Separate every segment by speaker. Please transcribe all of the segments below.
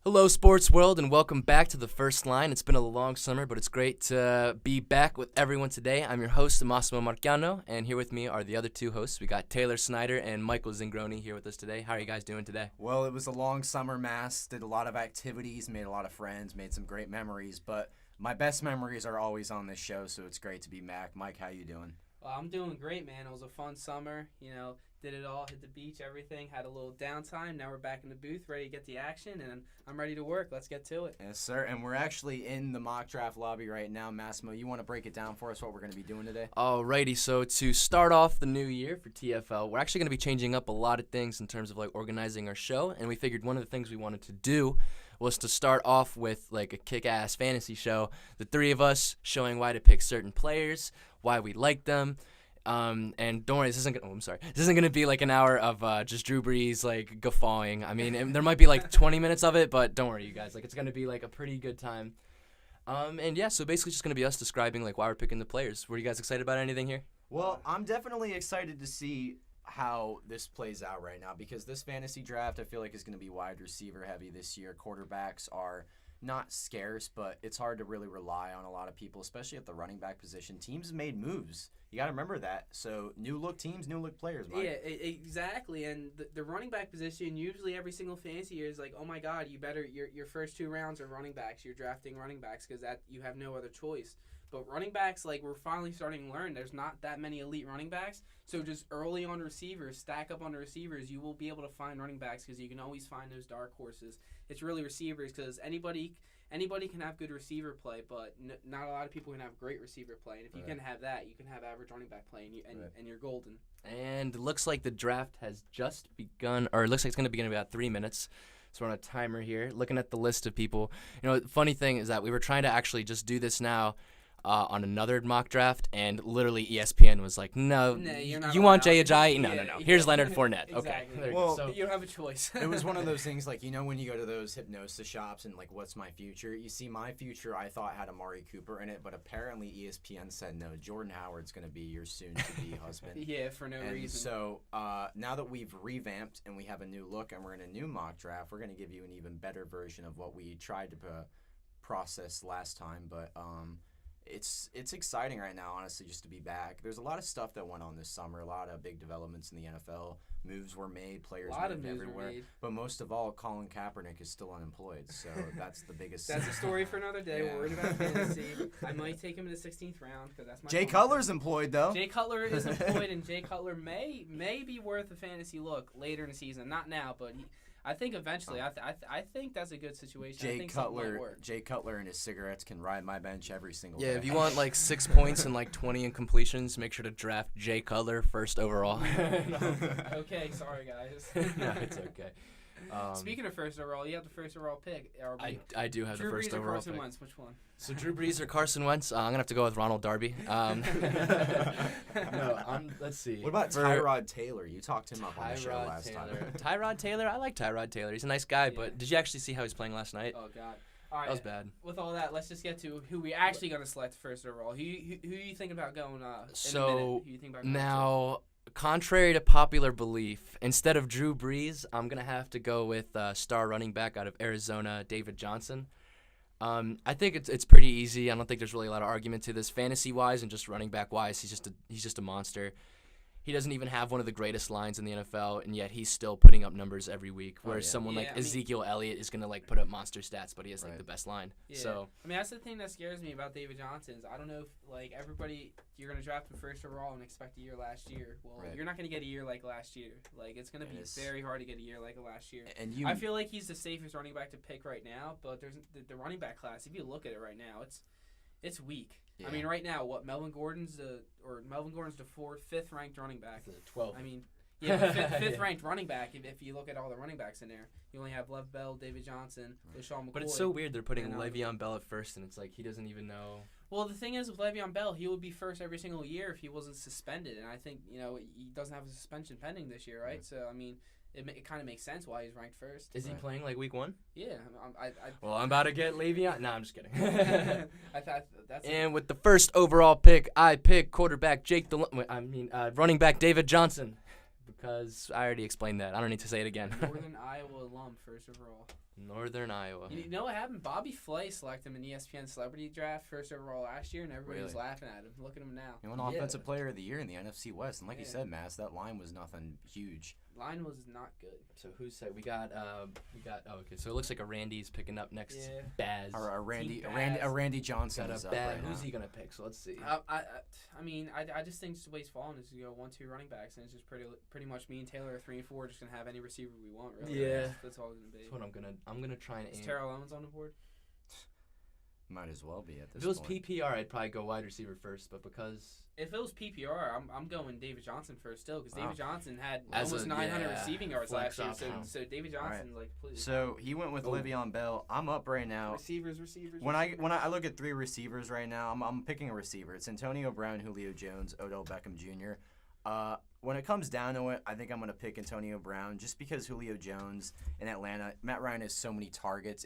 Speaker 1: Hello, sports world, and welcome back to the First Line. It's been a long summer, but it's great to be back with everyone today. I'm your host, Massimo Marchiano, and here with me are the other two hosts. We got Taylor Snyder and Michael Zingroni here with us today. How are you guys doing today?
Speaker 2: Well, it was a long summer, Mass. Did a lot of activities, made a lot of friends, made some great memories, but my best memories are always on this show, so it's great to be back. Mike, how you doing?
Speaker 3: Well, I'm doing great, man. It was a fun summer. Did it all, hit the beach, everything. Had a little downtime. Now we're back in the booth, ready to get the action, and I'm ready to work. Let's get to it.
Speaker 2: Yes, sir. And we're actually in the mock draft lobby right now. Massimo, you want to break it down for us what we're going to be doing today?
Speaker 1: Alrighty, so to start off the new year for TFL, we're actually going to be changing up a lot of things in terms of organizing our show, and we figured one of the things we wanted to do was to start off with a kick-ass fantasy show. The three of us showing why to pick certain players, why we like them. And don't worry, this isn't gonna be an hour of just Drew Brees guffawing. I mean, there might be 20 minutes of it, but don't worry, you guys. It's gonna be a pretty good time. And yeah, so basically just gonna be us describing why we're picking the players. Were you guys excited about anything here?
Speaker 2: Well, I'm definitely excited to see how this plays out right now because this fantasy draft I feel like is going to be wide receiver heavy this year. Quarterbacks are not scarce, but it's hard to really rely on a lot of people, especially at the running back position. Teams made moves. You got to remember that. So new look teams, new look players, Mike.
Speaker 3: Yeah, exactly. And the running back position, usually every single fantasy year is oh my God, your first two rounds are running backs. You're drafting running backs because that you have no other choice. But running backs, we're finally starting to learn, there's not that many elite running backs. So just early on receivers, stack up on the receivers, you will be able to find running backs because you can always find those dark horses. It's really receivers because anybody can have good receiver play, but not a lot of people can have great receiver play. And if you can have that, you can have average running back play, and you're golden.
Speaker 1: And it looks like the draft has just begun, or it looks like it's going to begin in about 3 minutes. So we're on a timer here, looking at the list of people. The funny thing is that we were trying to actually just do this now on another mock draft, and literally ESPN was like, no, you want Jay Ajayi? No. Here's Leonard Fournette.
Speaker 3: Exactly.
Speaker 1: Okay.
Speaker 2: Well,
Speaker 3: so you don't have a choice.
Speaker 2: It was one of those things when you go to those hypnosis shops and what's my future? You see, my future I thought had Amari Cooper in it, but apparently ESPN said no, Jordan Howard's going to be your soon-to-be husband.
Speaker 3: Yeah, for no reason.
Speaker 2: So now that we've revamped and we have a new look and we're in a new mock draft, we're going to give you an even better version of what we tried to process last time, but It's exciting right now, honestly, just to be back. There's a lot of stuff that went on this summer, a lot of big developments in the NFL. Moves were made, players moved everywhere. But most of all, Colin Kaepernick is still unemployed, so that's the biggest.
Speaker 3: That's a story for another day.
Speaker 2: Yeah.
Speaker 3: We're worried about fantasy. I might take him in the 16th round because that's my.
Speaker 2: Jay Cutler's employed though.
Speaker 3: Jay Cutler is employed, and Jay Cutler may be worth a fantasy look later in the season. Not now, but I think eventually. I think that's a good situation. I think
Speaker 2: Jay Cutler and his cigarettes can ride my bench every single day.
Speaker 1: Yeah, if you want 6 points and 20 incompletions, make sure to draft Jay Cutler first overall.
Speaker 3: Okay, sorry guys.
Speaker 1: No, it's okay.
Speaker 3: Speaking of first overall, you have the first overall pick.
Speaker 1: I do have
Speaker 3: Drew
Speaker 1: the first
Speaker 3: Brees or
Speaker 1: overall
Speaker 3: Carson
Speaker 1: pick.
Speaker 3: Wentz, which one?
Speaker 1: So Drew Brees or Carson Wentz? I'm gonna have to go with Ronald Darby. Let's see.
Speaker 2: What about Tyrod Taylor? You talked him up on the show last time.
Speaker 1: Tyrod Taylor, I like Tyrod Taylor. He's a nice guy, but did you actually see how he's playing last night?
Speaker 3: Oh God. All right.
Speaker 1: That was bad.
Speaker 3: With all that, let's just get to who we actually going to select first overall. Who you think about going in a minute? Who you think about going
Speaker 1: now, contrary to popular belief, instead of Drew Brees, I'm going to have to go with star running back out of Arizona, David Johnson. I think it's pretty easy. I don't think there's really a lot of argument to this. Fantasy-wise and just running back-wise, he's just a monster. He doesn't even have one of the greatest lines in the NFL, and yet he's still putting up numbers every week. Whereas someone like Ezekiel Elliott is gonna put up monster stats, but he has the best line.
Speaker 3: Yeah.
Speaker 1: So
Speaker 3: that's the thing that scares me about David Johnson. Is I don't know if everybody you're gonna draft him first overall and expect a year last year. Well, you're not gonna get a year like last year. It's gonna be very hard to get a year like last year.
Speaker 2: And
Speaker 3: I feel like he's the safest running back to pick right now, but there's the running back class. If you look at it right now, it's weak.
Speaker 1: Yeah.
Speaker 3: I mean, right now, Melvin Gordon's the fifth ranked running back.
Speaker 1: 12th.
Speaker 3: I mean, fifth ranked running back. If you look at all the running backs in there, you only have Lev Bell, David Johnson, LaShawn McCoy.
Speaker 1: But it's so weird they're putting Le'Veon Bell at first, and it's he doesn't even know.
Speaker 3: Well, the thing is with Le'Veon Bell, he would be first every single year if he wasn't suspended, and I think he doesn't have a suspension pending this year, right? So I mean. It kind of makes sense why he's ranked first.
Speaker 1: Is he playing week 1?
Speaker 3: Yeah.
Speaker 1: Well, I'm about to get Le'Veon. No, I'm just kidding.
Speaker 3: I thought that's.
Speaker 1: And with the first overall pick, I pick quarterback running back David Johnson. Because I already explained that. I don't need to say it again.
Speaker 3: Northern Iowa alum, first overall.
Speaker 1: Northern Iowa.
Speaker 3: You know what happened? Bobby Flay selected him in ESPN Celebrity Draft first overall last year, and everybody was
Speaker 2: Really?
Speaker 3: laughing at him. Look at him now.
Speaker 2: He won
Speaker 1: Yeah.
Speaker 2: Offensive Player of the Year in the NFC West, and like you
Speaker 3: Yeah.
Speaker 2: said, Mass, that line was nothing huge.
Speaker 3: Line was not good.
Speaker 1: So who's said we got? Oh, okay. So it looks like a Randy's picking up next.
Speaker 3: Yeah.
Speaker 1: Baz.
Speaker 2: Or a Randy,
Speaker 3: Team
Speaker 2: a Randy, a
Speaker 3: Baz.
Speaker 2: Randy Johnson
Speaker 1: Got
Speaker 2: is
Speaker 1: a
Speaker 2: up
Speaker 1: Baz.
Speaker 2: right now.
Speaker 1: Who's he gonna pick? So let's see.
Speaker 3: I mean, I just think the way it's falling is to go 1-2 running backs, and it's just pretty much me and Taylor are 3 and 4, just gonna have any receiver we want. Really.
Speaker 1: Yeah.
Speaker 3: That's all it's gonna be.
Speaker 1: That's what I'm gonna try and
Speaker 3: Is
Speaker 1: aim.
Speaker 3: Terrell Owens on the board?
Speaker 2: Might as well be at this
Speaker 1: If it was
Speaker 2: point.
Speaker 1: PPR, I'd probably go wide receiver first, but because
Speaker 3: If it was PPR, I'm going David Johnson first still, because
Speaker 2: Wow.
Speaker 3: David Johnson had
Speaker 1: As
Speaker 3: almost
Speaker 1: a-
Speaker 3: 900
Speaker 1: yeah,
Speaker 3: receiving yards
Speaker 1: flex
Speaker 3: last year.
Speaker 1: option.
Speaker 3: So David Johnson, like, please.
Speaker 2: So he went with
Speaker 1: Oh.
Speaker 2: Le'Veon Bell. I'm up right now.
Speaker 3: Receivers.
Speaker 2: When I look at 3 receivers right now, I'm picking a receiver. It's Antonio Brown, Julio Jones, Odell Beckham Jr. When it comes down to it, I think I'm gonna pick Antonio Brown just because Julio Jones in Atlanta. Matt Ryan has so many targets.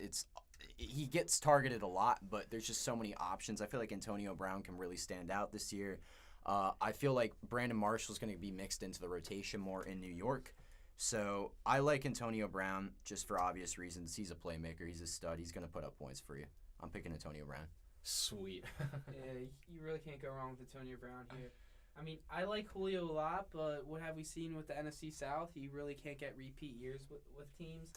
Speaker 2: He gets targeted a lot, but there's just so many options. I feel like Antonio Brown can really stand out this year. I feel like Brandon Marshall's going to be mixed into the rotation more in New York. So I like Antonio Brown just for obvious reasons. He's a playmaker. He's a stud. He's going to put up points for you. I'm picking Antonio Brown.
Speaker 1: sweet.
Speaker 3: Yeah, you really can't go wrong with Antonio Brown here. I mean, I like Julio a lot, but what have we seen with the NFC South? You really can't get repeat years with teams.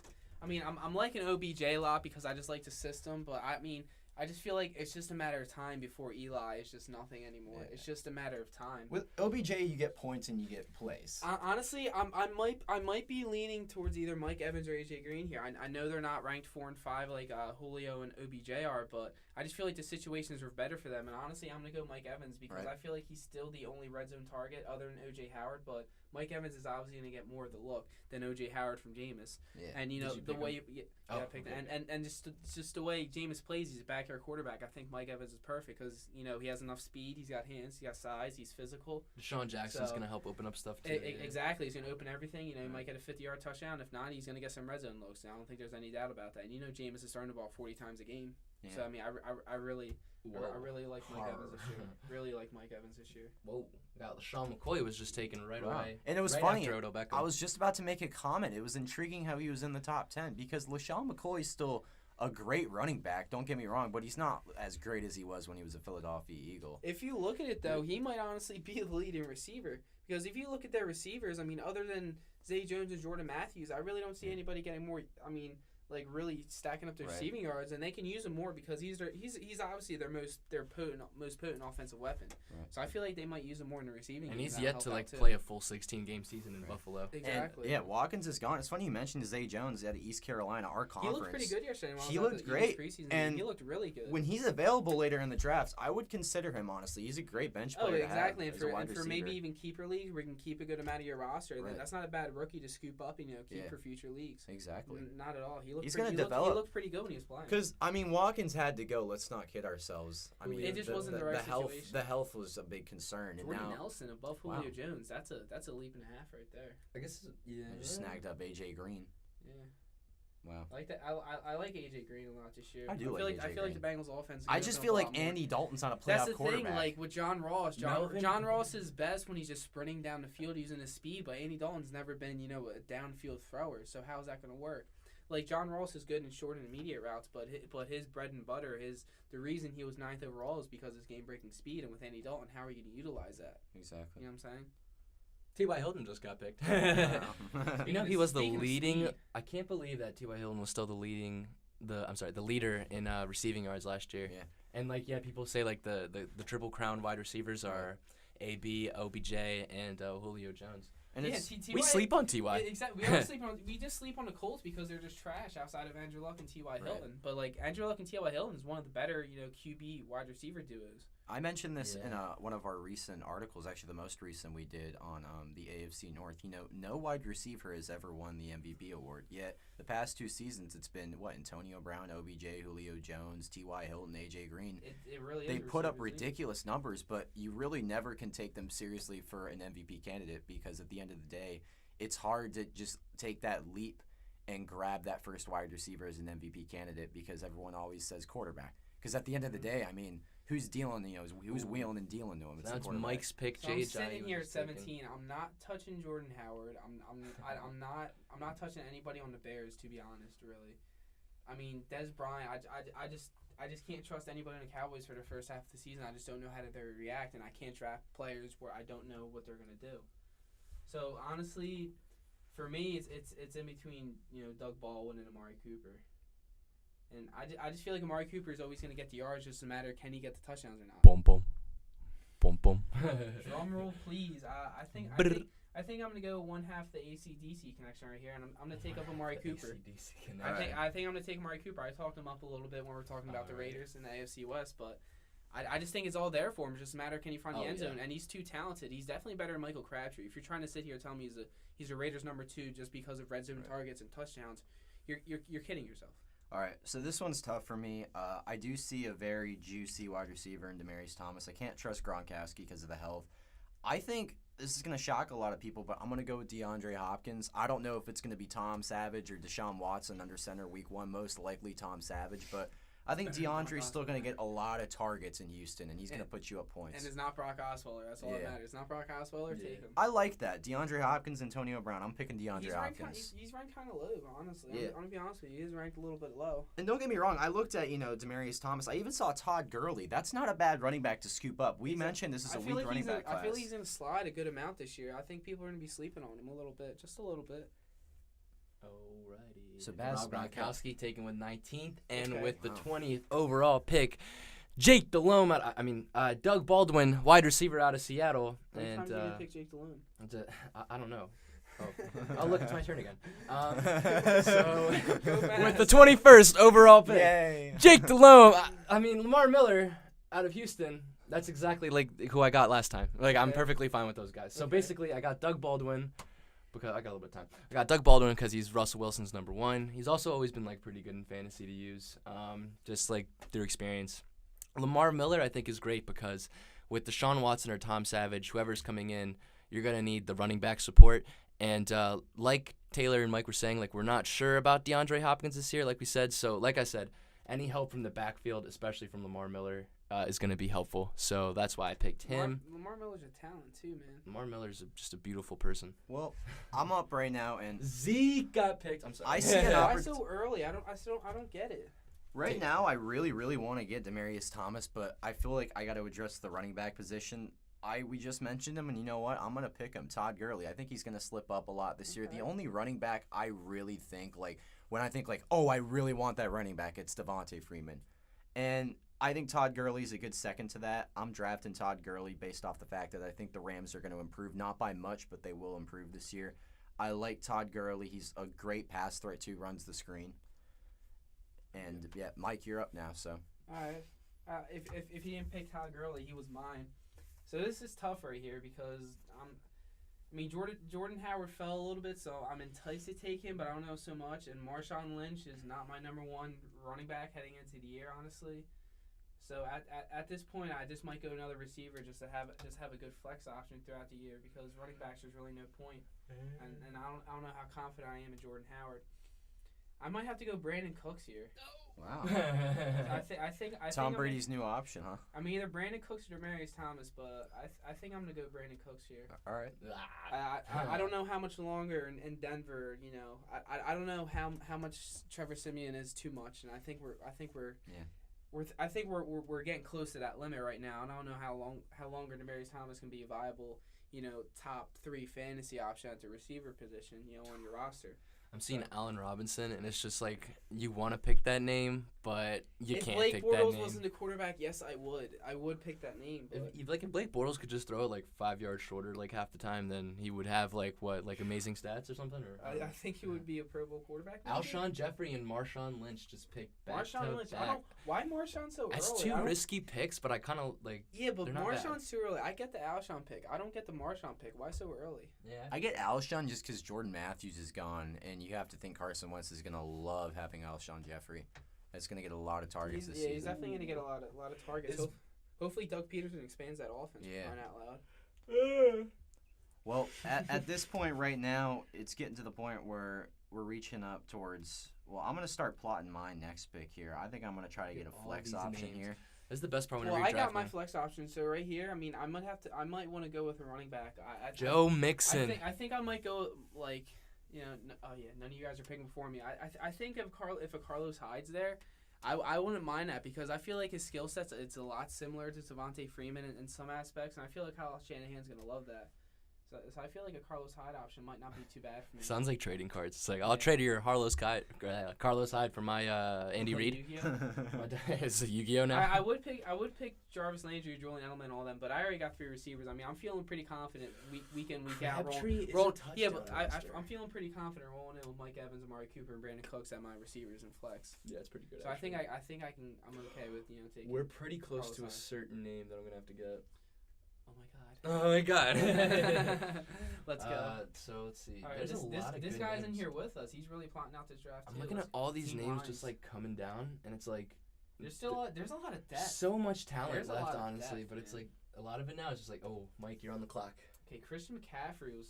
Speaker 3: I mean, I'm liking OBJ a lot because I just like the system, but I mean, I just feel like it's just a matter of time before Eli is just nothing anymore.
Speaker 2: Yeah.
Speaker 3: It's just a matter of time.
Speaker 2: With OBJ, you get points and you get plays.
Speaker 3: Honestly, I might be leaning towards either Mike Evans or AJ Green here. I know they're not ranked 4 and 5 like Julio and OBJ are, but I just feel like the situations are better for them. And honestly, I'm gonna go Mike Evans because
Speaker 2: Right.
Speaker 3: I feel like he's still the only red zone target other than OJ Howard. But Mike Evans is obviously gonna get more of the look than OJ Howard from Jameis.
Speaker 2: Yeah.
Speaker 3: And you
Speaker 1: Did
Speaker 3: know
Speaker 1: you
Speaker 3: the
Speaker 1: pick
Speaker 3: way
Speaker 1: him?
Speaker 3: I
Speaker 1: Oh,
Speaker 3: picked
Speaker 1: okay.
Speaker 3: and just the way Jameis plays, he's a backyard quarterback. I think Mike Evans is perfect because you know he has enough speed, he's got hands, he's got size, he's physical.
Speaker 1: Deshaun Jackson's
Speaker 3: So-
Speaker 1: gonna help open up stuff too. yeah.
Speaker 3: Exactly. He's going to open everything. You know, he
Speaker 2: Right.
Speaker 3: might get a 50-yard touchdown. If not, he's going to get some red zone looks. And I don't think there's any doubt about that. And you know, Jameis is throwing the ball 40 times a game.
Speaker 2: Yeah.
Speaker 3: So, I mean, I really like Mike Evans this year.
Speaker 1: Har.
Speaker 3: Really like Mike Evans this year.
Speaker 1: Whoa. God, LaShawn McCoy was just taken right
Speaker 2: Wow.
Speaker 1: away.
Speaker 2: And it was
Speaker 1: right
Speaker 2: funny.
Speaker 1: after Odell Beckham.
Speaker 2: I was just about to make a comment. It was intriguing how he was in the top 10 because LaShawn McCoy's still a great running back. Don't get me wrong, but he's not as great as he was when he was a Philadelphia Eagle.
Speaker 3: If you look at it, though, he might honestly be the leading receiver. Because if you look at their receivers, I mean, other than Zay Jones and Jordan Matthews, I really don't see anybody getting more, I mean, like really stacking up their
Speaker 2: Right.
Speaker 3: receiving yards, and they can use him more because he's obviously their most potent offensive weapon.
Speaker 2: Right.
Speaker 3: So I feel like they might use him more in the receiving.
Speaker 1: and
Speaker 3: game,
Speaker 1: he's
Speaker 3: that'll
Speaker 1: yet
Speaker 3: help
Speaker 1: to
Speaker 3: out
Speaker 1: like
Speaker 3: too.
Speaker 1: play a full 16-game season in
Speaker 2: Right.
Speaker 1: Buffalo.
Speaker 3: Exactly.
Speaker 2: And, yeah, Watkins is gone. It's funny you mentioned Zay Jones at East Carolina, our
Speaker 3: He
Speaker 2: conference.
Speaker 3: looked pretty good yesterday. When I
Speaker 2: He
Speaker 3: was at
Speaker 2: looked
Speaker 3: the Eagles
Speaker 2: great,
Speaker 3: preseason
Speaker 2: and
Speaker 3: game. He looked really good.
Speaker 2: When he's available later in the drafts, I would consider him, honestly. He's a great bench
Speaker 3: Oh,
Speaker 2: player. to
Speaker 3: exactly.
Speaker 2: have
Speaker 3: And
Speaker 2: as a
Speaker 3: for,
Speaker 2: wide
Speaker 3: and for maybe
Speaker 2: receiver.
Speaker 3: even keeper leagues where you can keep a good amount of your roster,
Speaker 2: Right.
Speaker 3: that's not a bad rookie to scoop up and keep
Speaker 2: Yeah.
Speaker 3: for future leagues.
Speaker 2: Exactly.
Speaker 3: Not at all. He looked
Speaker 2: He's
Speaker 3: pretty,
Speaker 2: gonna
Speaker 3: he looked-
Speaker 2: develop.
Speaker 3: He looked pretty good when he was playing.
Speaker 2: Because I mean, Watkins had to go. Let's not kid ourselves. I mean,
Speaker 3: It just wasn't the right
Speaker 2: health.
Speaker 3: situation.
Speaker 2: The health was a big concern, and
Speaker 3: Jordan
Speaker 2: now
Speaker 3: Nelson above
Speaker 2: Wow.
Speaker 3: Julio Jones. That's a leap and a half right there.
Speaker 1: I guess yeah.
Speaker 2: they just snagged up AJ Green.
Speaker 3: Yeah.
Speaker 2: Wow.
Speaker 3: I like that. I like AJ Green a lot this year.
Speaker 2: I do
Speaker 3: feel
Speaker 2: like
Speaker 3: I
Speaker 2: AJ
Speaker 3: feel like the Bengals offense. Is
Speaker 2: I
Speaker 3: gonna
Speaker 2: just
Speaker 3: open
Speaker 2: feel
Speaker 3: up a
Speaker 2: like
Speaker 3: lot more.
Speaker 2: Andy Dalton's not a playoff
Speaker 3: That's the
Speaker 2: quarterback.
Speaker 3: thing, like with John Ross.
Speaker 1: Melvin-
Speaker 3: John Ross is best when he's just sprinting down the field using his speed, but Andy Dalton's never been, a downfield thrower. So how's that going to work? Like John Ross is good in short and immediate routes, but his bread and butter, the reason he was 9th overall is because of his game breaking speed. And with Andy Dalton, how are you going to utilize that?
Speaker 2: Exactly.
Speaker 3: You know what I'm saying?
Speaker 1: T.Y. Hilton just got picked.
Speaker 2: Wow.
Speaker 1: You know, he was the
Speaker 3: Speaking of
Speaker 1: leading.
Speaker 3: speed.
Speaker 1: I can't believe that T.Y. Hilton was still the leader in receiving yards last year.
Speaker 2: Yeah.
Speaker 1: And people say like the triple crown wide receivers are AB, OBJ, and Julio Jones.
Speaker 2: And it's
Speaker 1: We sleep on T.Y.
Speaker 3: Yeah, exactly. We just sleep on the Colts because they're just trash outside of Andrew Luck and T.Y.
Speaker 2: Right.
Speaker 3: Hilton. But like Andrew Luck and T.Y. Hilton is one of the better, QB wide receiver duos.
Speaker 2: I mentioned this in
Speaker 1: Yeah.
Speaker 2: one of our recent articles, actually the most recent we did on the AFC North. No wide receiver has ever won the MVP award. Yet the past 2 seasons, it's been Antonio Brown, OBJ, Julio Jones, T.Y. Hilton, AJ Green.
Speaker 3: It really
Speaker 2: They
Speaker 3: is.
Speaker 2: put up
Speaker 3: receivers league.
Speaker 2: ridiculous numbers, but you really never can take them seriously for an MVP candidate because at the end of the day, it's hard to just take that leap and grab that first wide receiver as an MVP candidate because everyone always says quarterback. Because at the end of the day, I mean, who's dealing, who's wheeling and dealing to him. It's the
Speaker 1: That's
Speaker 2: quarterback.
Speaker 1: Mike's pick.
Speaker 3: So I'm
Speaker 1: Jay
Speaker 3: sitting here at
Speaker 1: was taken.
Speaker 3: 17. I'm not touching Jordan Howard. I'm not touching anybody on the Bears, to be honest. Really, I mean Des Bryant. I just can't trust anybody on the Cowboys for the first half of the season. I just don't know how they react, and I can't draft players where I don't know what they're gonna do. So honestly, for me, it's in between Doug Baldwin and Amari Cooper. And I just feel like Amari Cooper is always going to get the yards, just a matter of can he get the touchdowns or not.
Speaker 1: Boom, boom. Boom, boom.
Speaker 3: Drum roll, please. I think I'm going to go one half the AC/DC connection right here, and I'm going to take up Amari Cooper. I think I'm going to take Amari Cooper. I talked him up a little bit when we were talking about the Raiders and the AFC West, but I just think it's all there for him. It's just a matter of can he find the end zone, and he's too talented. He's definitely better than Michael Crabtree. If you're trying to sit here and tell me he's a Raiders number 2 just because of red zone targets and touchdowns, you're kidding yourself.
Speaker 2: All right, so this one's tough for me. I do see a very juicy wide receiver in Demaryius Thomas. I can't trust Gronkowski because of the health. I think this is going to shock a lot of people, but I'm going to go with DeAndre Hopkins. I don't know if it's going to be Tom Savage or Deshaun Watson under center week 1. Most likely Tom Savage, but I think DeAndre's still going to get a lot of targets in Houston, and he's going to put you up points.
Speaker 3: And it's not Brock Osweiler. That's all that matters. It's not Brock Osweiler. Take him.
Speaker 2: I like that. DeAndre Hopkins, Antonio Brown. I'm picking DeAndre Hopkins.
Speaker 3: He's ranked kind of low, honestly.
Speaker 2: Yeah.
Speaker 3: I'm going to be honest with you. He's ranked a little bit low.
Speaker 2: And don't get me wrong. I looked at, Demaryius Thomas. I even saw Todd Gurley. That's not a bad running back to scoop up. We mentioned this is a weak running back class.
Speaker 3: I feel like he's going to slide a good amount this year. I think people are going to be sleeping on him a little bit. Just a little bit.
Speaker 1: Alrighty.
Speaker 2: So
Speaker 1: Rob Gronkowski taken with 19th and
Speaker 3: Okay.
Speaker 1: with the 20th overall pick, Jake Delhomme. Doug Baldwin, wide receiver out of Seattle.
Speaker 3: How many times
Speaker 1: And
Speaker 3: did you pick Jake Delhomme?
Speaker 1: I don't know. Oh, I'll look. It's my turn again. So
Speaker 3: Go
Speaker 1: with the
Speaker 3: fast.
Speaker 1: 21st overall pick,
Speaker 2: Yay.
Speaker 1: Jake Delhomme. I mean Lamar Miller out of Houston. That's exactly like who I got last time. Like I'm
Speaker 3: Okay.
Speaker 1: perfectly fine with those guys. So
Speaker 3: Okay.
Speaker 1: basically, I got Doug Baldwin. Because I got a little bit of time. I got Doug Baldwin because he's Russell Wilson's number 1. He's also always been like pretty good in fantasy to use, just like through experience. Lamar Miller I think is great because with Deshaun Watson or Tom Savage, whoever's coming in, you're gonna need the running back support. And like Taylor and Mike were saying, like we're not sure about DeAndre Hopkins this year, like we said. So like I said, any help from the backfield, especially from Lamar Miller, is going to be helpful. So that's why I picked him.
Speaker 3: Lamar Miller's a talent too, man.
Speaker 1: Lamar Miller's just a beautiful person.
Speaker 2: Well, I'm up right now, and
Speaker 1: Zeke got picked. I'm sorry.
Speaker 2: I see an
Speaker 3: Why
Speaker 2: oppor-
Speaker 3: so early? I don't get it.
Speaker 2: right now I really, really want to get Demaryius Thomas, but I feel like I got to address the running back position. We just mentioned him, and you know what? I'm going to pick him, Todd Gurley. I think he's going to slip up a lot this year. The only running back I really think, when I think, I really want that running back, it's Devontae Freeman. And I think Todd Gurley's a good second to that. I'm drafting Todd Gurley based off the fact that I think the Rams are going to improve, not by much, but they will improve this year. I like Todd Gurley. He's a great pass threat, too, runs the screen. And, yeah, Mike, you're up now, so.
Speaker 3: All right. If you didn't pick Todd Gurley, he was mine. So this is tough right here because Jordan Howard fell a little bit, so I'm enticed to take him, but I don't know so much. And Marshawn Lynch is not my number 1 running back heading into the year, honestly. So at this point, I just might go another receiver just to have a good flex option throughout the year because running backs there's really no point. And I don't know how confident I am in Jordan Howard. I might have to go Brandon Cooks here.
Speaker 2: Wow.
Speaker 3: I think
Speaker 2: Tom Brady's new option, huh?
Speaker 3: I mean, either Brandon Cooks or Demaryius Thomas, but I think I'm gonna go Brandon Cooks here.
Speaker 2: All right.
Speaker 3: I don't know how much longer in Denver. I don't know how much Trevor Siemian is too much, and I think we're getting close to that limit right now. And I don't know how longer Demaryius Thomas can be a viable, top 3 fantasy option at the receiver position, on your roster.
Speaker 1: I'm seeing Allen Robinson, and it's just like you want to pick that name, but you can't pick that name.
Speaker 3: If Blake Bortles wasn't the quarterback, yes, I would. I would pick that name. But
Speaker 1: If Blake Bortles could just throw it 5 yards shorter half the time, then he would have amazing stats or something. Or
Speaker 3: I think he would be a Pro Bowl quarterback. maybe?
Speaker 1: Alshon Jeffrey and Marshawn Lynch just picked back
Speaker 3: Marshawn
Speaker 1: to
Speaker 3: Lynch.
Speaker 1: back.
Speaker 3: Why Marshawn so
Speaker 1: That's
Speaker 3: early?
Speaker 1: two risky picks, but I kind of like.
Speaker 3: Yeah, but
Speaker 1: they're not bad.
Speaker 3: Marshawn's too early. I get the Alshon pick. I don't get the Marshawn pick. Why so early?
Speaker 1: Yeah.
Speaker 2: I get Alshon just because Jordan Matthews is gone, and you have to think Carson Wentz is going to love having Alshon Jeffrey. That's going to get a lot of targets this season.
Speaker 3: He's definitely going to get a lot of targets. Hopefully, Doug Peterson expands that offense.
Speaker 2: Yeah.
Speaker 3: For crying out loud.
Speaker 2: Well, at this point right now, it's getting to the point where we're reaching up towards. Well, I'm going to start plotting my next pick here. I think I'm going to try to get a flex option here.
Speaker 1: This is the best part when
Speaker 3: Well,
Speaker 1: you
Speaker 3: I
Speaker 1: redraft
Speaker 3: got my
Speaker 1: now.
Speaker 3: flex option. So right here, I mean, I might want to go with a running back.
Speaker 1: Joe Mixon.
Speaker 3: I think I might go like, oh yeah, none of you guys are picking before me. I think if a Carlos Hyde's there, I wouldn't mind that because I feel like his skill sets it's a lot similar to Devontae Freeman in some aspects, and I feel like Kyle Shanahan's gonna love that. So I feel like a Carlos Hyde option might not be too bad for me.
Speaker 1: Sounds like trading cards. It's like I'll trade your Carlos Hyde for my Andy Reid. It's a Yu-Gi-Oh now.
Speaker 3: I would pick Jarvis Landry, Julian Edelman, all them, but I already got 3 receivers. I mean, I'm feeling pretty confident week in, week out. Yeah, but I'm feeling pretty confident rolling in with Mike Evans, Amari Cooper, and Brandon Cooks at my receivers and flex.
Speaker 1: Yeah, it's pretty good.
Speaker 3: So
Speaker 1: actually.
Speaker 3: I think I'm okay with taking.
Speaker 1: We're pretty close
Speaker 3: Carlos
Speaker 1: to a
Speaker 3: Hyde.
Speaker 1: certain name that I'm gonna have to get.
Speaker 3: Oh my god.
Speaker 1: Oh my god.
Speaker 3: Let's go.
Speaker 1: So let's see.
Speaker 3: All right,
Speaker 1: There's a lot of
Speaker 3: this
Speaker 1: good
Speaker 3: guy's
Speaker 1: names.
Speaker 3: in here with us. He's really plotting out this draft.
Speaker 1: I'm
Speaker 3: too.
Speaker 1: looking at all these
Speaker 3: Team
Speaker 1: names
Speaker 3: lines.
Speaker 1: just like coming down, and it's like
Speaker 3: There's a lot of depth.
Speaker 1: so much talent
Speaker 3: There's a
Speaker 1: left,
Speaker 3: lot of
Speaker 1: honestly.
Speaker 3: depth,
Speaker 1: but it's
Speaker 3: man.
Speaker 1: like a lot of it now is just like, oh, Mike, you're on the clock.
Speaker 3: Okay, Christian McCaffrey was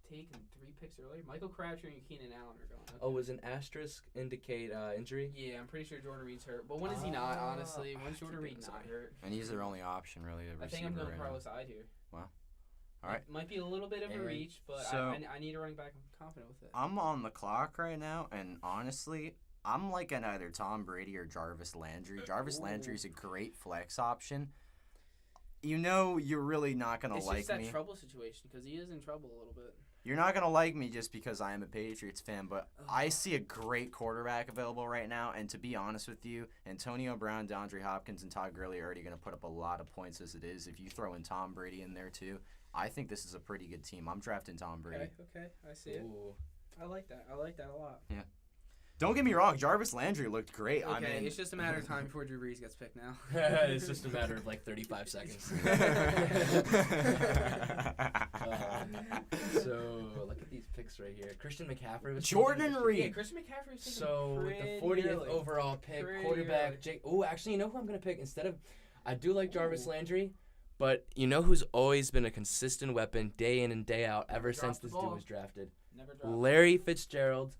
Speaker 3: taken 3 picks earlier. Michael Crabtree and Keenan Allen are going. Okay.
Speaker 1: Oh, was an asterisk indicate injury?
Speaker 3: Yeah, I'm pretty sure Jordan Reed's hurt. But when is he not, honestly? When's
Speaker 1: I
Speaker 3: Jordan
Speaker 1: think
Speaker 3: Reed
Speaker 1: so.
Speaker 3: not hurt?
Speaker 2: And he's their only option, really.
Speaker 3: I think I'm going Carlos Hyde here.
Speaker 2: Wow. All right.
Speaker 3: Might be a little bit of a
Speaker 1: And
Speaker 3: reach, but
Speaker 2: so-
Speaker 3: I need a running back. I'm confident with it.
Speaker 2: I'm on the clock right now, and honestly, I'm like an either Tom Brady or Jarvis Landry. Jarvis
Speaker 3: Ooh.
Speaker 2: Landry is a great flex option. You know you're really not going to
Speaker 3: It's
Speaker 2: like
Speaker 3: just that
Speaker 2: me.
Speaker 3: trouble situation because he is in trouble a little bit.
Speaker 2: You're not going to like me just because I am a Patriots fan, but I see a great quarterback available right now, and to be honest with you, Antonio Brown, DeAndre Hopkins, and Todd Gurley are already going to put up a lot of points as it is. If you throw in Tom Brady in there too, I think this is a pretty good team. I'm drafting Tom Brady.
Speaker 3: Okay, I see it.
Speaker 1: Ooh.
Speaker 3: I like that a lot.
Speaker 2: Don't get me wrong, Jarvis Landry looked great.
Speaker 3: Okay,
Speaker 2: I mean,
Speaker 3: it's just a matter of time before Drew Brees gets picked now.
Speaker 1: It's just a matter of like 35 seconds. So look at these picks right here. Christian McCaffrey was
Speaker 2: Jordan
Speaker 1: taken.
Speaker 2: Reed.
Speaker 3: Yeah, Christian McCaffrey was taken
Speaker 1: So with the
Speaker 3: pretty
Speaker 1: 40th
Speaker 3: early.
Speaker 1: overall pick,
Speaker 3: Pretty
Speaker 1: quarterback
Speaker 3: early.
Speaker 1: Jake. Oh, actually, you know who I'm gonna pick instead of? I do like Jarvis
Speaker 3: Ooh.
Speaker 1: Landry, but you know who's always been a consistent weapon day in and day out ever
Speaker 3: Drop
Speaker 1: since
Speaker 3: the
Speaker 1: this
Speaker 3: ball.
Speaker 1: dude was drafted.
Speaker 3: Never dropped.
Speaker 1: Larry Fitzgerald.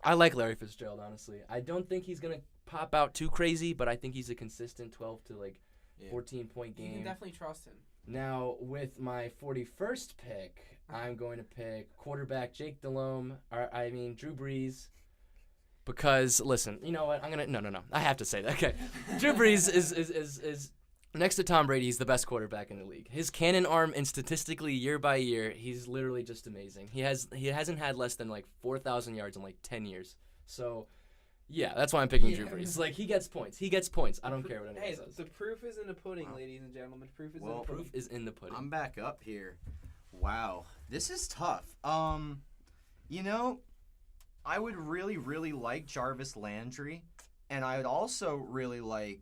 Speaker 1: I like Larry Fitzgerald, honestly. I don't think he's gonna pop out too crazy, but I think he's a consistent 12 to like
Speaker 2: Yeah.
Speaker 1: 14-point
Speaker 3: You can
Speaker 1: game.
Speaker 3: definitely trust him.
Speaker 1: Now, with my 41st pick, I'm going to pick quarterback Jake Delhomme, Drew Brees. Because, listen, you know what? No. I have to say that. Okay. Drew Brees is next to Tom Brady, he's the best quarterback in the league. His cannon arm, and statistically, year by year, he's literally just amazing. He hasn't had less than like 4,000 yards in like 10 years. So, yeah, that's why I'm picking Drew Brees. Like, he gets points. I don't care what anyone
Speaker 3: Hey,
Speaker 1: says.
Speaker 3: the proof is in the pudding,
Speaker 2: Wow.
Speaker 3: ladies and gentlemen. Proof is in
Speaker 2: Well,
Speaker 3: the pudding.
Speaker 1: Proof is in the pudding.
Speaker 2: I'm back up here. Wow, this is tough. You know, I would really, really like Jarvis Landry, and I would also really like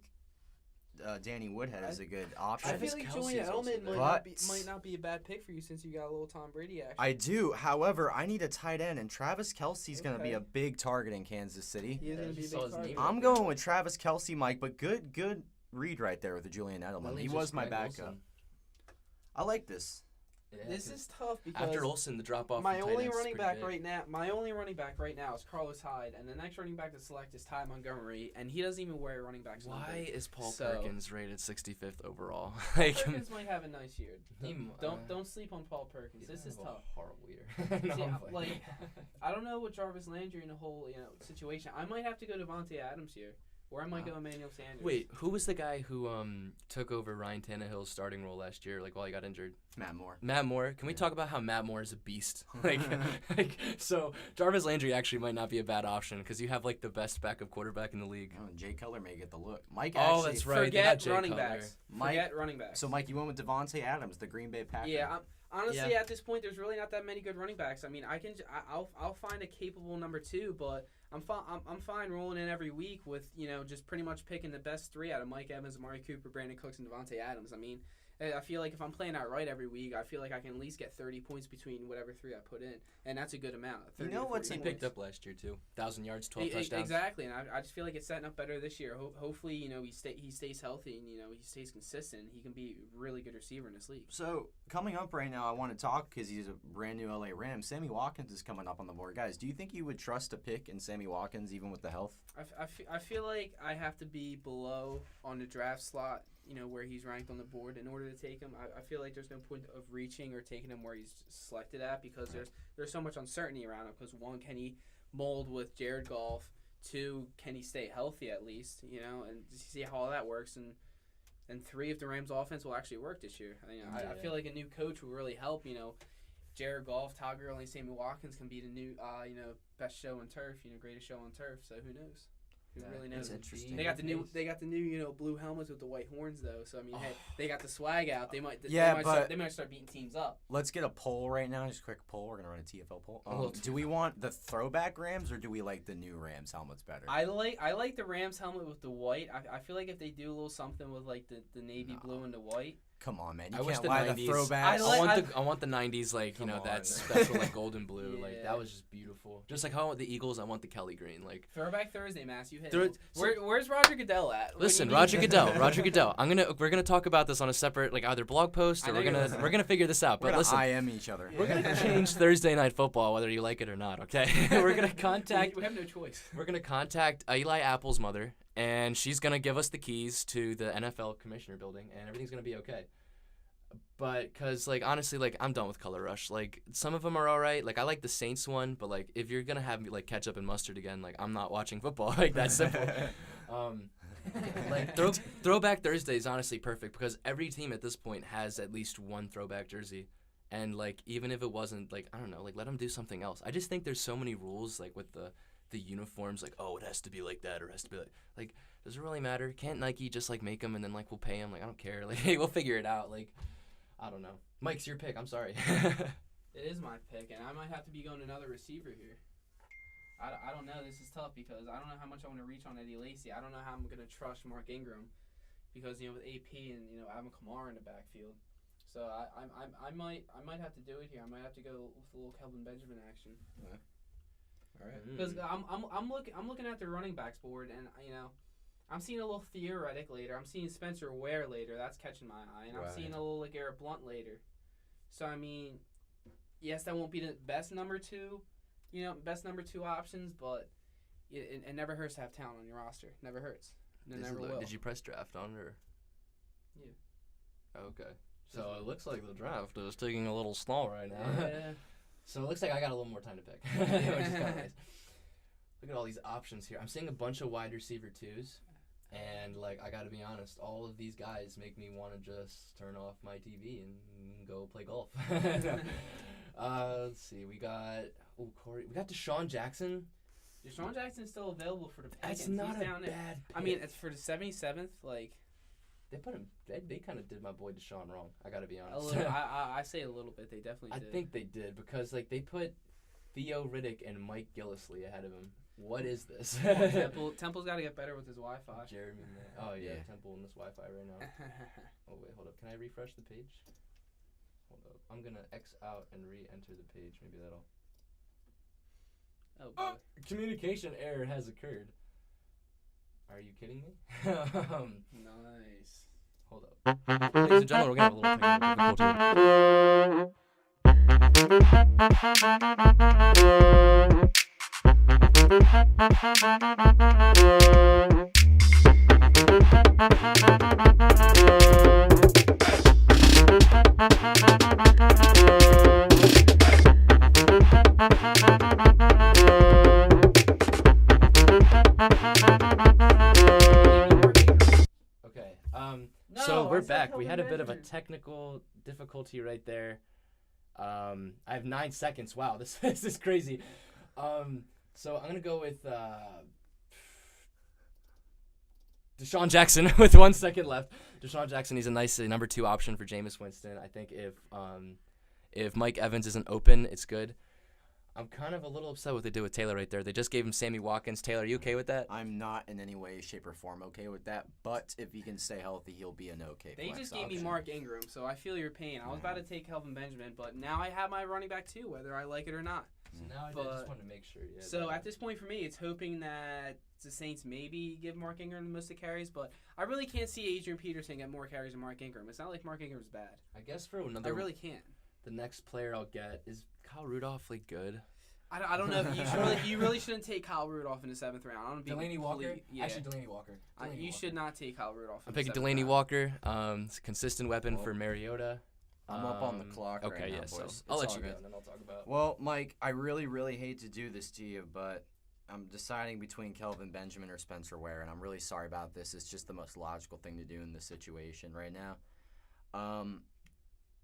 Speaker 2: Danny Woodhead as a good option.
Speaker 3: I feel
Speaker 1: Travis
Speaker 3: like
Speaker 1: Kelce
Speaker 3: Julian
Speaker 1: is also
Speaker 3: Edelman
Speaker 1: there.
Speaker 3: might not be a bad pick for you since you got a little Tom Brady action.
Speaker 2: I do. However, I need a tight end, and Travis Kelce's going to be
Speaker 3: Okay.
Speaker 2: a big target in Kansas City.
Speaker 3: He is
Speaker 1: Yeah,
Speaker 3: going to
Speaker 1: I
Speaker 3: be a
Speaker 1: saw
Speaker 3: big
Speaker 1: his
Speaker 3: target.
Speaker 1: name.
Speaker 2: I'm going with Travis Kelce, Mike, but good read right there with the Julian Edelman.
Speaker 1: Really
Speaker 2: He
Speaker 1: just
Speaker 2: was my
Speaker 1: Greg
Speaker 2: backup.
Speaker 1: Olsen.
Speaker 2: I like this.
Speaker 1: Yeah,
Speaker 3: This
Speaker 1: 'cause
Speaker 3: is tough because
Speaker 1: after Olsen, the drop off.
Speaker 3: my only running back right now is Carlos Hyde, and the next running back to select is Ty Montgomery, and he doesn't even wear a running back's number.
Speaker 1: Why is Paul
Speaker 3: So-
Speaker 1: Perkins rated 65th overall?
Speaker 3: Paul
Speaker 1: Like,
Speaker 3: Perkins might have a nice year.
Speaker 1: He
Speaker 3: Don't sleep on Paul Perkins. This is tough.
Speaker 1: Horrible year.
Speaker 3: See,
Speaker 1: I'm
Speaker 3: like,
Speaker 1: playing.
Speaker 3: I don't know what Jarvis Landry in the whole situation. I might have to go Devontae Adams here, or I might
Speaker 2: Wow.
Speaker 3: go Emmanuel Sanders.
Speaker 1: Wait, who was the guy who took over Ryan Tannehill's starting role last year? Like while he got injured,
Speaker 2: Matt Moore.
Speaker 1: Matt Moore. Can we
Speaker 2: Yeah.
Speaker 1: talk about how Matt Moore is a beast? So Jarvis Landry actually might not be a bad option because you have like the best backup quarterback in the league.
Speaker 2: Oh, Jay Cutler may get the look. Mike
Speaker 1: Oh,
Speaker 2: actually,
Speaker 1: that's right. They got
Speaker 3: Forget
Speaker 1: Jay
Speaker 3: running
Speaker 1: Cutler.
Speaker 3: backs.
Speaker 2: Mike-
Speaker 3: Forget running backs.
Speaker 2: So, Mike, you went with Devontae Adams, the Green Bay Packers.
Speaker 3: Yeah, honestly,
Speaker 1: Yeah.
Speaker 3: at this point, there's really not that many good running backs. I mean, I'll find a capable number 2, but I'm fine rolling in every week with just pretty much picking the best 3 out of Mike Evans, Amari Cooper, Brandon Cooks, and Devontae Adams. I mean, I feel like if I'm playing out right every week, I feel like I can at least get 30 points between whatever 3 I put in, and that's a good amount.
Speaker 2: You know what's
Speaker 1: He
Speaker 2: in
Speaker 1: picked up last year too, 1,000 yards, 12 touchdowns.
Speaker 3: Exactly, and I just feel like it's setting up better this year. Hopefully, he stays healthy and he stays consistent. He can be a really good receiver in this league.
Speaker 2: So coming up right now, I want to talk because he's a brand new LA Ram. Sammy Watkins is coming up on the board, guys. Do you think you would trust a pick in Sammy Watkins even with the health?
Speaker 3: I feel like I have to be below on the draft slot, where he's ranked on the board in order to take him. I feel like there's no point of reaching or taking him where he's selected at because there's so much uncertainty around him. Because 1, can he mold with Jared Goff? 2, can he stay healthy at least? And see how all that works. And 3, if the Rams' offense will actually work this year. I feel like a new coach will really help. Jared Goff, Todd Gurley, and Sammy Watkins can be the new, best show on turf. Greatest show on turf. So who knows? Who really knows?
Speaker 2: That's interesting.
Speaker 3: They got the new, blue helmets with the white horns though. So hey, they got the swag out. They might start beating teams up.
Speaker 2: Let's get a poll right now. Just a quick poll. We're gonna run a TFL poll. Do we want the throwback Rams or do we like the new Rams helmets better?
Speaker 3: I like the Rams helmet with the white. I feel like if they do a little something with like the navy blue and the white.
Speaker 2: Come on, man.
Speaker 1: I
Speaker 2: You
Speaker 1: wish
Speaker 2: can't
Speaker 1: the
Speaker 2: lie
Speaker 1: 90s.
Speaker 2: the throwbacks.
Speaker 1: I want the 90s, like, that special, like, golden blue.
Speaker 3: Yeah.
Speaker 1: Like, that was just beautiful. Just like how I want the Eagles, I want the Kelly green. Like,
Speaker 3: Throwback Thursday, Mass. You hit
Speaker 1: Throw-
Speaker 3: it. Where's Roger Goodell at?
Speaker 1: listen, Roger Goodell. We're gonna talk about this on a separate, like, either blog post or we're gonna figure this out.
Speaker 2: We're
Speaker 1: But listen,
Speaker 2: IM each other.
Speaker 1: we're gonna change Thursday Night Football, whether you like it or not. Okay, we're gonna contact.
Speaker 3: We have no choice.
Speaker 1: We're gonna contact Eli Apple's mother, and she's gonna give us the keys to the NFL commissioner building, and everything's gonna be okay. But, cause, like, honestly, like, I'm done with Color Rush. Like, some of them are alright. Like, I like the Saints one, but, like, if you're gonna have me, like, ketchup and mustard again, like, I'm not watching football. Like, that's simple. Like, Throwback Thursday is honestly perfect because every team at this point has at least one throwback jersey. And, like, even if it wasn't, like, I don't know, like, let them do something else. I just think there's so many rules, like, with the uniforms, like, oh, it has to be like that or it has to be like, does it really matter? Can't Nike just, like, make them and then, like, we'll pay them? Like, I don't care. Like, we'll figure it out. Like, I don't know. Mike's your pick. I'm sorry.
Speaker 3: It is my pick, and I might have to be going another receiver here. I don't know. This is tough because I don't know how much I want to reach on Eddie Lacy. I don't know how I'm going to trust Mark Ingram because, with AP and, Alvin Kamara in the backfield. So I might have to do it here. I might have to go with a little Kelvin Benjamin action.
Speaker 2: All right.
Speaker 3: Because I'm looking at the running backs board, and I'm seeing a little Theoretic later. I'm seeing Spencer Ware later. That's catching my eye, and I'm seeing a little LeGarrette Blount later. So I mean, yes, that won't be the best number 2, options, but it never hurts to have talent on your roster. Never hurts. It never will.
Speaker 1: Did you press draft on or?
Speaker 3: Yeah.
Speaker 1: Okay. So it looks like the draft is taking a little slow right now.
Speaker 3: Yeah.
Speaker 1: So it looks like I got a little more time to pick, which is kind of nice. Look at all these options here. I'm seeing a bunch of wide receiver 2s, and, like, I got to be honest, all of these guys make me want to just turn off my TV and go play golf. Let's see. We got Corey. We got Deshaun Jackson.
Speaker 3: Deshaun Jackson's still available for the pick.
Speaker 1: That's not a bad pick.
Speaker 3: I mean, it's for the 77th, like.
Speaker 1: They put him. They kind of did my boy Deshaun wrong. I gotta be honest.
Speaker 3: A little, I say a little bit. They definitely did.
Speaker 1: I think they did because, like, they put Theo Riddick and Mike Gillislee ahead of him. What is this?
Speaker 3: Temple's got to get better with his Wi-Fi.
Speaker 1: Jeremy. Oh yeah, Temple in this Wi-Fi right now. Oh wait, hold up. Can I refresh the page? Hold up. I'm gonna X out and re-enter the page. Maybe that'll.
Speaker 3: Oh boy.
Speaker 1: Communication error has occurred. Are you kidding me?
Speaker 3: Nice.
Speaker 1: Hold up. Ladies and gentlemen, we're gonna have a little technical Okay. So we're back. We had a bit of a technical difficulty right there. I have 9 seconds. Wow, this is crazy. So I'm gonna go with Deshaun Jackson with 1 second left. Deshaun Jackson, he's a nice number 2 option for Jameis Winston. I think if Mike Evans isn't open, it's good. I'm kind of a little upset what they did with Taylor right there. They just gave him Sammy Watkins. Taylor, are you okay with that?
Speaker 2: I'm not in any way, shape, or form okay with that. But if he can stay healthy, he'll be an okay.
Speaker 3: They
Speaker 2: flex
Speaker 3: just gave me
Speaker 2: option.
Speaker 3: Mark Ingram, so I feel your pain. I was about to take Kelvin Benjamin, but now I have my running back too, whether I like it or not.
Speaker 1: So now I
Speaker 3: But-
Speaker 1: just wanted to make sure. Yeah,
Speaker 3: So
Speaker 1: that-
Speaker 3: at this point for me, it's hoping that the Saints maybe give Mark Ingram the most of carries, but I really can't see Adrian Peterson get more carries than Mark Ingram. It's not like Mark Ingram's bad.
Speaker 1: I guess for
Speaker 3: I
Speaker 1: another,
Speaker 3: really can't.
Speaker 1: the next player I'll get is Kyle Rudolph. Like good.
Speaker 3: I don't know. You really shouldn't take Kyle Rudolph in the 7th round. I don't be
Speaker 1: Delaney Walker.
Speaker 3: complete- Yeah.
Speaker 1: Actually, Delaney Walker. Delaney
Speaker 3: You
Speaker 1: Walker.
Speaker 3: should not take Kyle Rudolph.
Speaker 1: I'm
Speaker 3: in the
Speaker 1: picking
Speaker 3: 7th
Speaker 1: Delaney
Speaker 3: round.
Speaker 1: Walker. It's a consistent weapon
Speaker 2: Well,
Speaker 1: for Mariota.
Speaker 2: I'm up on the clock
Speaker 1: Okay,
Speaker 2: right now,
Speaker 1: yeah. So
Speaker 2: boys.
Speaker 1: I'll
Speaker 2: It's
Speaker 1: let
Speaker 2: all
Speaker 1: you go,
Speaker 2: good.
Speaker 1: and then I'll talk about.
Speaker 2: Well, Mike, I really, really hate to do this to you, but I'm deciding between Kelvin Benjamin or Spencer Ware, and I'm really sorry about this. It's just the most logical thing to do in this situation right now.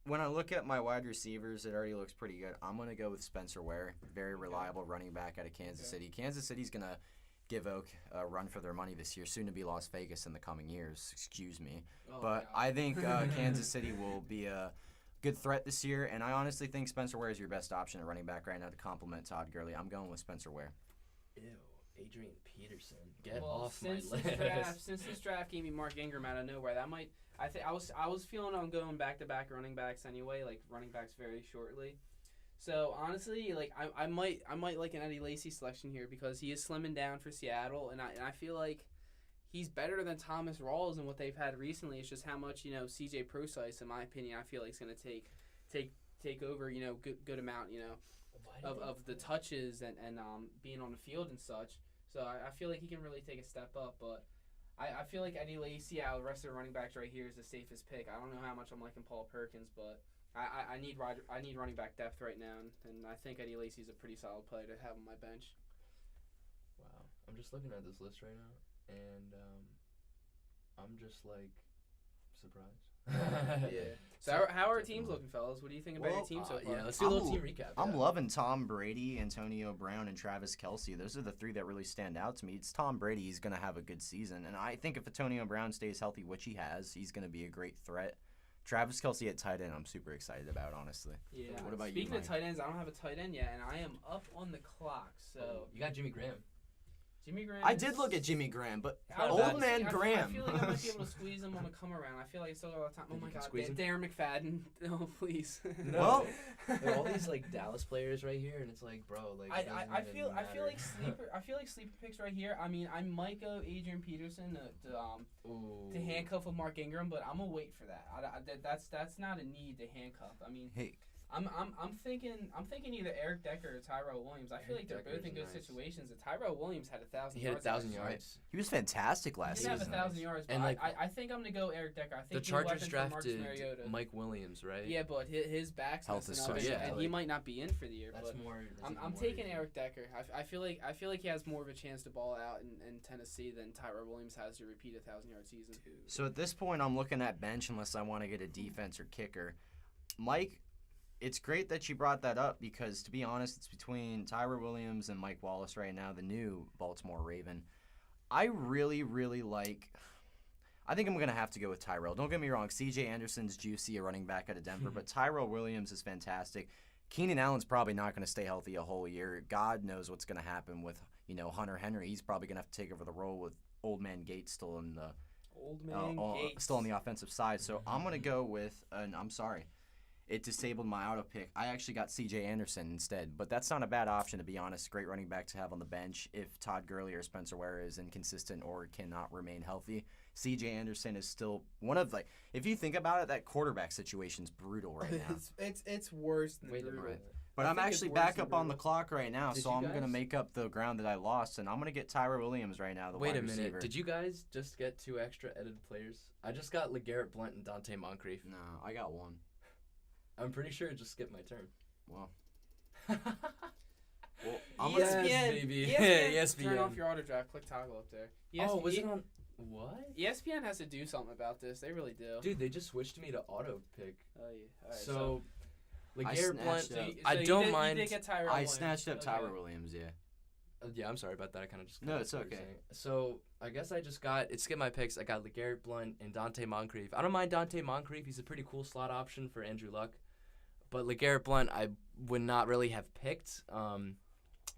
Speaker 2: When I look at my wide receivers, it already looks pretty good. I'm going to go with Spencer Ware, very reliable running back out of Kansas City. Kansas City's going to give Oak a run for their money this year, soon to be Las Vegas in the coming years, excuse me.
Speaker 3: Oh,
Speaker 2: But
Speaker 3: God.
Speaker 2: I think Kansas City will be a good threat this year, and I honestly think Spencer Ware is your best option at running back right now to complement Todd Gurley. I'm going with Spencer Ware.
Speaker 1: Ew, Adrian Peterson. Get
Speaker 3: Well,
Speaker 1: off my
Speaker 3: since
Speaker 1: list.
Speaker 3: this draft gave me Mark Ingram out of nowhere, that might. I was feeling on going back to back running backs anyway, like running backs very shortly. So honestly, like I might like an Eddie Lacy selection here because he is slimming down for Seattle, and I feel like he's better than Thomas Rawls and what they've had recently. It's just how much CJ Procise, in my opinion, I feel like is going to take over good amount of the touches and being on the field and such. So I feel like he can really take a step up, but I feel like Eddie Lacy out of the rest of the running backs right here is the safest pick. I don't know how much I'm liking Paul Perkins, but I need running back depth right now, and I think Eddie Lacy is a pretty solid player to have on my bench.
Speaker 1: Wow, I'm just looking at this list right now, and I'm just like surprised.
Speaker 3: Yeah. So how are our teams looking, fellas? What do you think about your team so far?
Speaker 1: Yeah, let's do a little
Speaker 2: I'm-
Speaker 1: team recap.
Speaker 2: I'm
Speaker 1: yeah.
Speaker 2: loving Tom Brady, Antonio Brown, and Travis Kelce. Those are the three that really stand out to me. It's Tom Brady. He's going to have a good season. And I think if Antonio Brown stays healthy, which he has, he's going to be a great threat. Travis Kelce at tight end, I'm super excited about, honestly.
Speaker 3: Yeah.
Speaker 2: What about you,
Speaker 3: Speaking of
Speaker 2: Mike?
Speaker 3: tight ends, I don't have a tight end yet, and I am up on the clock. So
Speaker 1: You got Jimmy Graham.
Speaker 3: Jimmy Graham.
Speaker 2: I did look at Jimmy Graham, but
Speaker 3: How
Speaker 2: old
Speaker 3: bad is
Speaker 2: man
Speaker 3: he?
Speaker 2: Graham.
Speaker 3: I feel like I might be able to squeeze him on a come around. I feel like I still got a lot of time. Oh
Speaker 1: Think
Speaker 3: my
Speaker 1: you can
Speaker 3: God,
Speaker 1: squeeze him?
Speaker 3: Darren McFadden. Oh please.
Speaker 2: Well,
Speaker 1: There are all these like Dallas players right here, and it's like, bro, like. it doesn't
Speaker 3: I
Speaker 1: even
Speaker 3: feel
Speaker 1: matter.
Speaker 3: like sleeper picks right here. I mean, I might go Adrian Peterson
Speaker 1: Ooh.
Speaker 3: to handcuff with Mark Ingram, but I'm gonna wait for that. That's not a need to handcuff. I mean,
Speaker 2: hey,
Speaker 3: I'm thinking either Eric Decker or Tyrell Williams. I feel
Speaker 1: Eric
Speaker 3: like they're both
Speaker 1: Decker's
Speaker 3: in good
Speaker 1: nice.
Speaker 3: situations. And Tyrell Williams had 1,000
Speaker 1: He hit
Speaker 3: yards.
Speaker 1: 1,000
Speaker 3: last
Speaker 1: yards.
Speaker 2: he was fantastic last
Speaker 3: He did have
Speaker 2: season.
Speaker 3: 1,000 yards, but
Speaker 1: And, like,
Speaker 3: I think I'm gonna go Eric Decker. I think
Speaker 1: The
Speaker 3: he's a weapon
Speaker 1: Chargers
Speaker 3: for Marcus
Speaker 1: drafted
Speaker 3: Mariota.
Speaker 1: Mike Williams, right?
Speaker 3: Yeah, but his back's
Speaker 2: Health
Speaker 3: messing
Speaker 2: is
Speaker 3: up,
Speaker 2: so
Speaker 3: and,
Speaker 1: bad.
Speaker 3: and he might not be in for the year.
Speaker 1: That's
Speaker 3: But
Speaker 1: more. that's even
Speaker 3: I'm
Speaker 1: more
Speaker 3: taking
Speaker 1: easy.
Speaker 3: Eric Decker. I feel like he has more of a chance to ball out in Tennessee than Tyrell Williams has to repeat a 1,000-yard season.
Speaker 2: So at this point, I'm looking at bench unless I want to get a defense or kicker. Mike, it's great that you brought that up because, to be honest, it's between Tyler Williams and Mike Wallace right now, the new Baltimore Raven. I really, really like – I think I'm going to have to go with Tyrell. Don't get me wrong. C.J. Anderson's juicy, a running back out of Denver, but Tyrell Williams is fantastic. Keenan Allen's probably not going to stay healthy a whole year. God knows what's going to happen with, Hunter Henry. He's probably going to have to take over the role with Old Man Gates still in the
Speaker 3: Old man Gates.
Speaker 2: still on the offensive side. So I'm going to go with, and I'm sorry, it disabled my auto pick. I actually got C.J. Anderson instead, but that's not a bad option, to be honest. Great running back to have on the bench if Todd Gurley or Spencer Ware is inconsistent or cannot remain healthy. C.J. Anderson is still one of, like, if you think about it, that quarterback situation's brutal right now.
Speaker 3: it's worse than
Speaker 1: Wait a
Speaker 3: brutal.
Speaker 1: minute.
Speaker 2: But
Speaker 3: I
Speaker 2: I'm
Speaker 3: think it's
Speaker 2: actually
Speaker 3: worse
Speaker 2: back
Speaker 3: than
Speaker 2: up on the
Speaker 3: brutal.
Speaker 2: clock right now,
Speaker 1: Did
Speaker 2: so
Speaker 1: you
Speaker 2: I'm going to
Speaker 1: guys-
Speaker 2: make up the ground that I lost, and I'm going to get Tyra Williams right now, the
Speaker 1: Wait
Speaker 2: wide
Speaker 1: a minute.
Speaker 2: receiver.
Speaker 1: Did you guys just get 2 extra edited players? I just got LeGarrette Blunt and Dante Moncrief.
Speaker 2: No, I got one.
Speaker 1: I'm pretty sure it just skipped my turn.
Speaker 2: Well,
Speaker 1: well,
Speaker 2: I'm
Speaker 3: ESPN,
Speaker 2: gonna-
Speaker 1: Yes, baby.
Speaker 3: ESPN, turn
Speaker 1: ESPN.
Speaker 3: off your auto draft. Click toggle up there.
Speaker 1: Oh, was
Speaker 3: E-
Speaker 1: it on? What?
Speaker 3: ESPN has to do something about this. They really do.
Speaker 1: Dude, they just switched me to auto pick.
Speaker 3: Oh, yeah. All right,
Speaker 1: So,
Speaker 2: I
Speaker 1: LeGarrette Blunt.
Speaker 2: snatched up.
Speaker 1: I
Speaker 3: you
Speaker 1: don't
Speaker 3: did,
Speaker 1: mind.
Speaker 3: You did get Tyrell
Speaker 2: I
Speaker 3: Williams.
Speaker 2: snatched up
Speaker 3: Okay.
Speaker 2: Tyra Williams, yeah.
Speaker 1: Yeah, I'm sorry about that. I kind of just.
Speaker 2: No,
Speaker 1: cut
Speaker 2: it's
Speaker 1: off what you're
Speaker 2: okay.
Speaker 1: saying. So I guess I just got it. Skipped my picks. I got LeGarrette Blunt and Dante Moncrief. I don't mind Dante Moncrief. He's a pretty cool slot option for Andrew Luck. But LeGarrette Blount, I would not really have picked.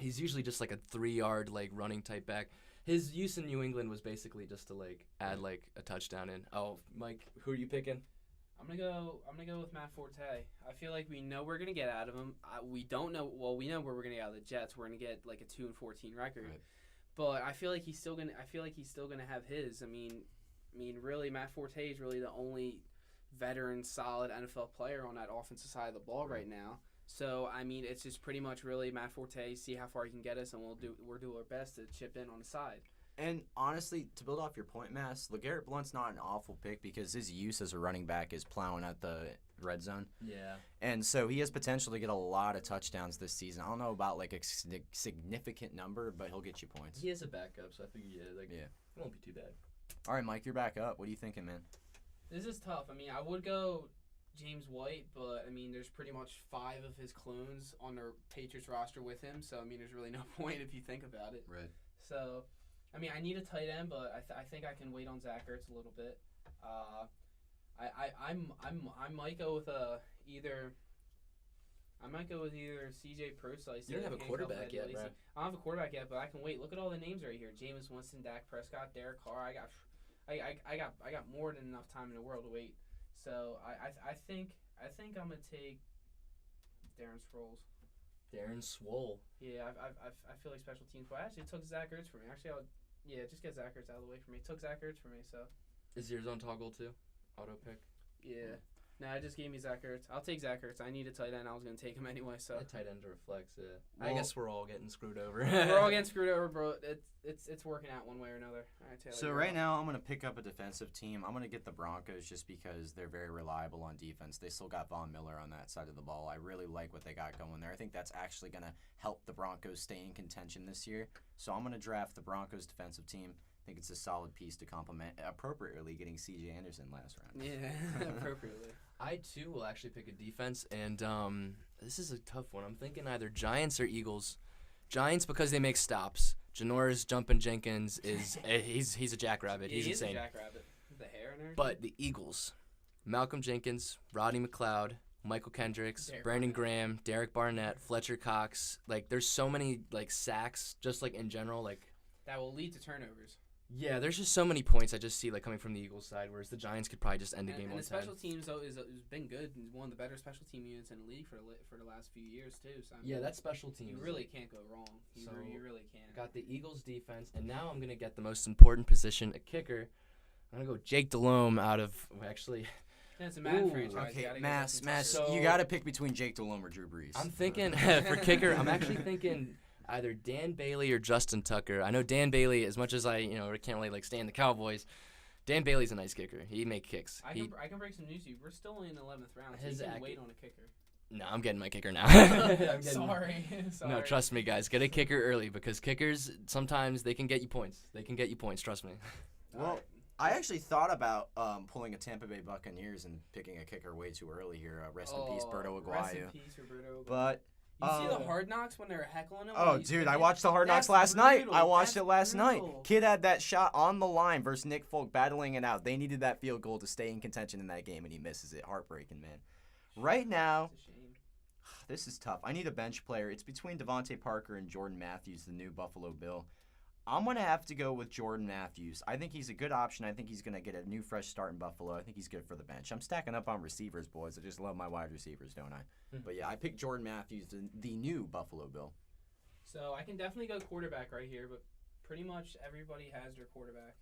Speaker 1: He's usually just like a 3-yard like running type back. His use in New England was basically just to like add like a touchdown in. Oh, Mike, who are you picking?
Speaker 3: I'm gonna go with Matt Forte. I feel like we know we're gonna get out of him. We don't know. Well, we know where we're gonna get out of the Jets. We're gonna get like a 2-14 record.
Speaker 2: Right.
Speaker 3: But I feel like he's still gonna have his. I mean, really, Matt Forte is really the only veteran, solid NFL player on that offensive side of the ball right now. So I mean, it's just pretty much really Matt Forte. See how far he can get us, and we'll do our best to chip in on the side.
Speaker 2: And honestly, to build off your point, Mass, LeGarrette Blount's not an awful pick because his use as a running back is plowing at the red zone.
Speaker 1: Yeah.
Speaker 2: And so he has potential to get a lot of touchdowns this season. I don't know about like a significant number, but he'll get you points.
Speaker 1: He is a backup, so I figure it won't be too bad.
Speaker 2: All right, Mike, you're back up. What are you thinking, man?
Speaker 3: This is tough. I mean, I would go James White, but I mean, there's pretty much 5 of his clones on their Patriots roster with him. So I mean, there's really no point if you think about it.
Speaker 2: Right.
Speaker 3: So, I mean, I need a tight end, but I think I can wait on Zach Ertz a little bit. I might go with either. I might go with either C.J. Procise.
Speaker 1: You don't have a quarterback yet, bro.
Speaker 3: I don't have a quarterback yet, but I can wait. Look at all the names right here: Jameis Winston, Dak Prescott, Derek Carr. I got more than enough time in the world to wait. So I think I'm gonna take Darren Sproles.
Speaker 1: Darren Swole.
Speaker 3: Yeah, I feel like special teams. But I actually took Zach Ertz for me. Actually, just get Zach Ertz out of the way for me. Took Zach Ertz for me. So.
Speaker 1: Is yours on toggle too? Auto pick.
Speaker 3: Yeah. No, it just gave me Zach Ertz. I'll take Zach Ertz. I need a tight end. I was gonna take him anyway. So.
Speaker 1: A tight end reflects it.
Speaker 2: Well,
Speaker 1: I guess we're all getting screwed over.
Speaker 3: We're all getting screwed over, bro. It's working out one way or another.
Speaker 2: So right now, I'm going to pick up a defensive team. I'm going to get the Broncos just because they're very reliable on defense. They still got Von Miller on that side of the ball. I really like what they got going there. I think that's actually going to help the Broncos stay in contention this year. So I'm going to draft the Broncos defensive team. I think it's a solid piece to complement appropriately getting C.J. Anderson last round.
Speaker 3: Yeah, appropriately.
Speaker 1: I too will actually pick a defense, and this is a tough one. I'm thinking either Giants or Eagles. Giants because they make stops. Janoris Jumpin' Jenkins is he's a jackrabbit. He's insane.
Speaker 3: He's a jackrabbit. The hair and everything.
Speaker 1: But the Eagles, Malcolm Jenkins, Rodney McLeod, Michael Kendricks, Brandon Graham, Derek Barnett, Fletcher Cox. Like there's so many like sacks just like in general like
Speaker 3: that will lead to turnovers.
Speaker 1: Yeah, there's just so many points I just see like coming from the Eagles side, whereas the Giants could probably just end the game on time.
Speaker 3: And the special teams though has been good. One of the better special team units in the league for the last few years too. So I mean,
Speaker 1: yeah, that's special teams.
Speaker 3: You really can't go wrong. You really can't.
Speaker 1: Got the Eagles defense, and now I'm gonna get the most important position, a kicker. I'm gonna go Jake Delhomme out of actually.
Speaker 3: Yeah, it's a Madden franchise.
Speaker 2: Okay, Mass. So, you got to pick between Jake Delhomme or Drew Brees.
Speaker 1: I'm thinking for kicker. I'm actually thinking either Dan Bailey or Justin Tucker. I know Dan Bailey, as much as I can't really like stand the Cowboys. Dan Bailey's a nice kicker. He makes kicks.
Speaker 3: I can break some news to you. We're still in the 11th round, so you can wait on a kicker.
Speaker 1: No, I'm getting my kicker now.
Speaker 3: Sorry.
Speaker 1: No, trust me, guys. Get a kicker early because kickers sometimes they can get you points. Trust me.
Speaker 2: Well, I actually thought about pulling a Tampa Bay Buccaneers and picking a kicker way too early here. Rest in peace, Berto Aguayo.
Speaker 3: Rest in peace, Roberto Aguayo.
Speaker 2: But
Speaker 3: you see the Hard Knocks when they were heckling him?
Speaker 2: Oh, dude, I watched the Hard Knocks last night. I watched it last night. Kid had that shot on the line versus Nick Folk battling it out. They needed that field goal to stay in contention in that game, and he misses it. Heartbreaking, man. Right now, this is tough. I need a bench player. It's between Devontae Parker and Jordan Matthews, the new Buffalo Bill. I'm going to have to go with Jordan Matthews. I think he's a good option. I think he's going to get a new fresh start in Buffalo. I think he's good for the bench. I'm stacking up on receivers, boys. I just love my wide receivers, don't I? But yeah, I picked Jordan Matthews, the new Buffalo Bill.
Speaker 3: So I can definitely go quarterback right here, but pretty much everybody has their quarterback.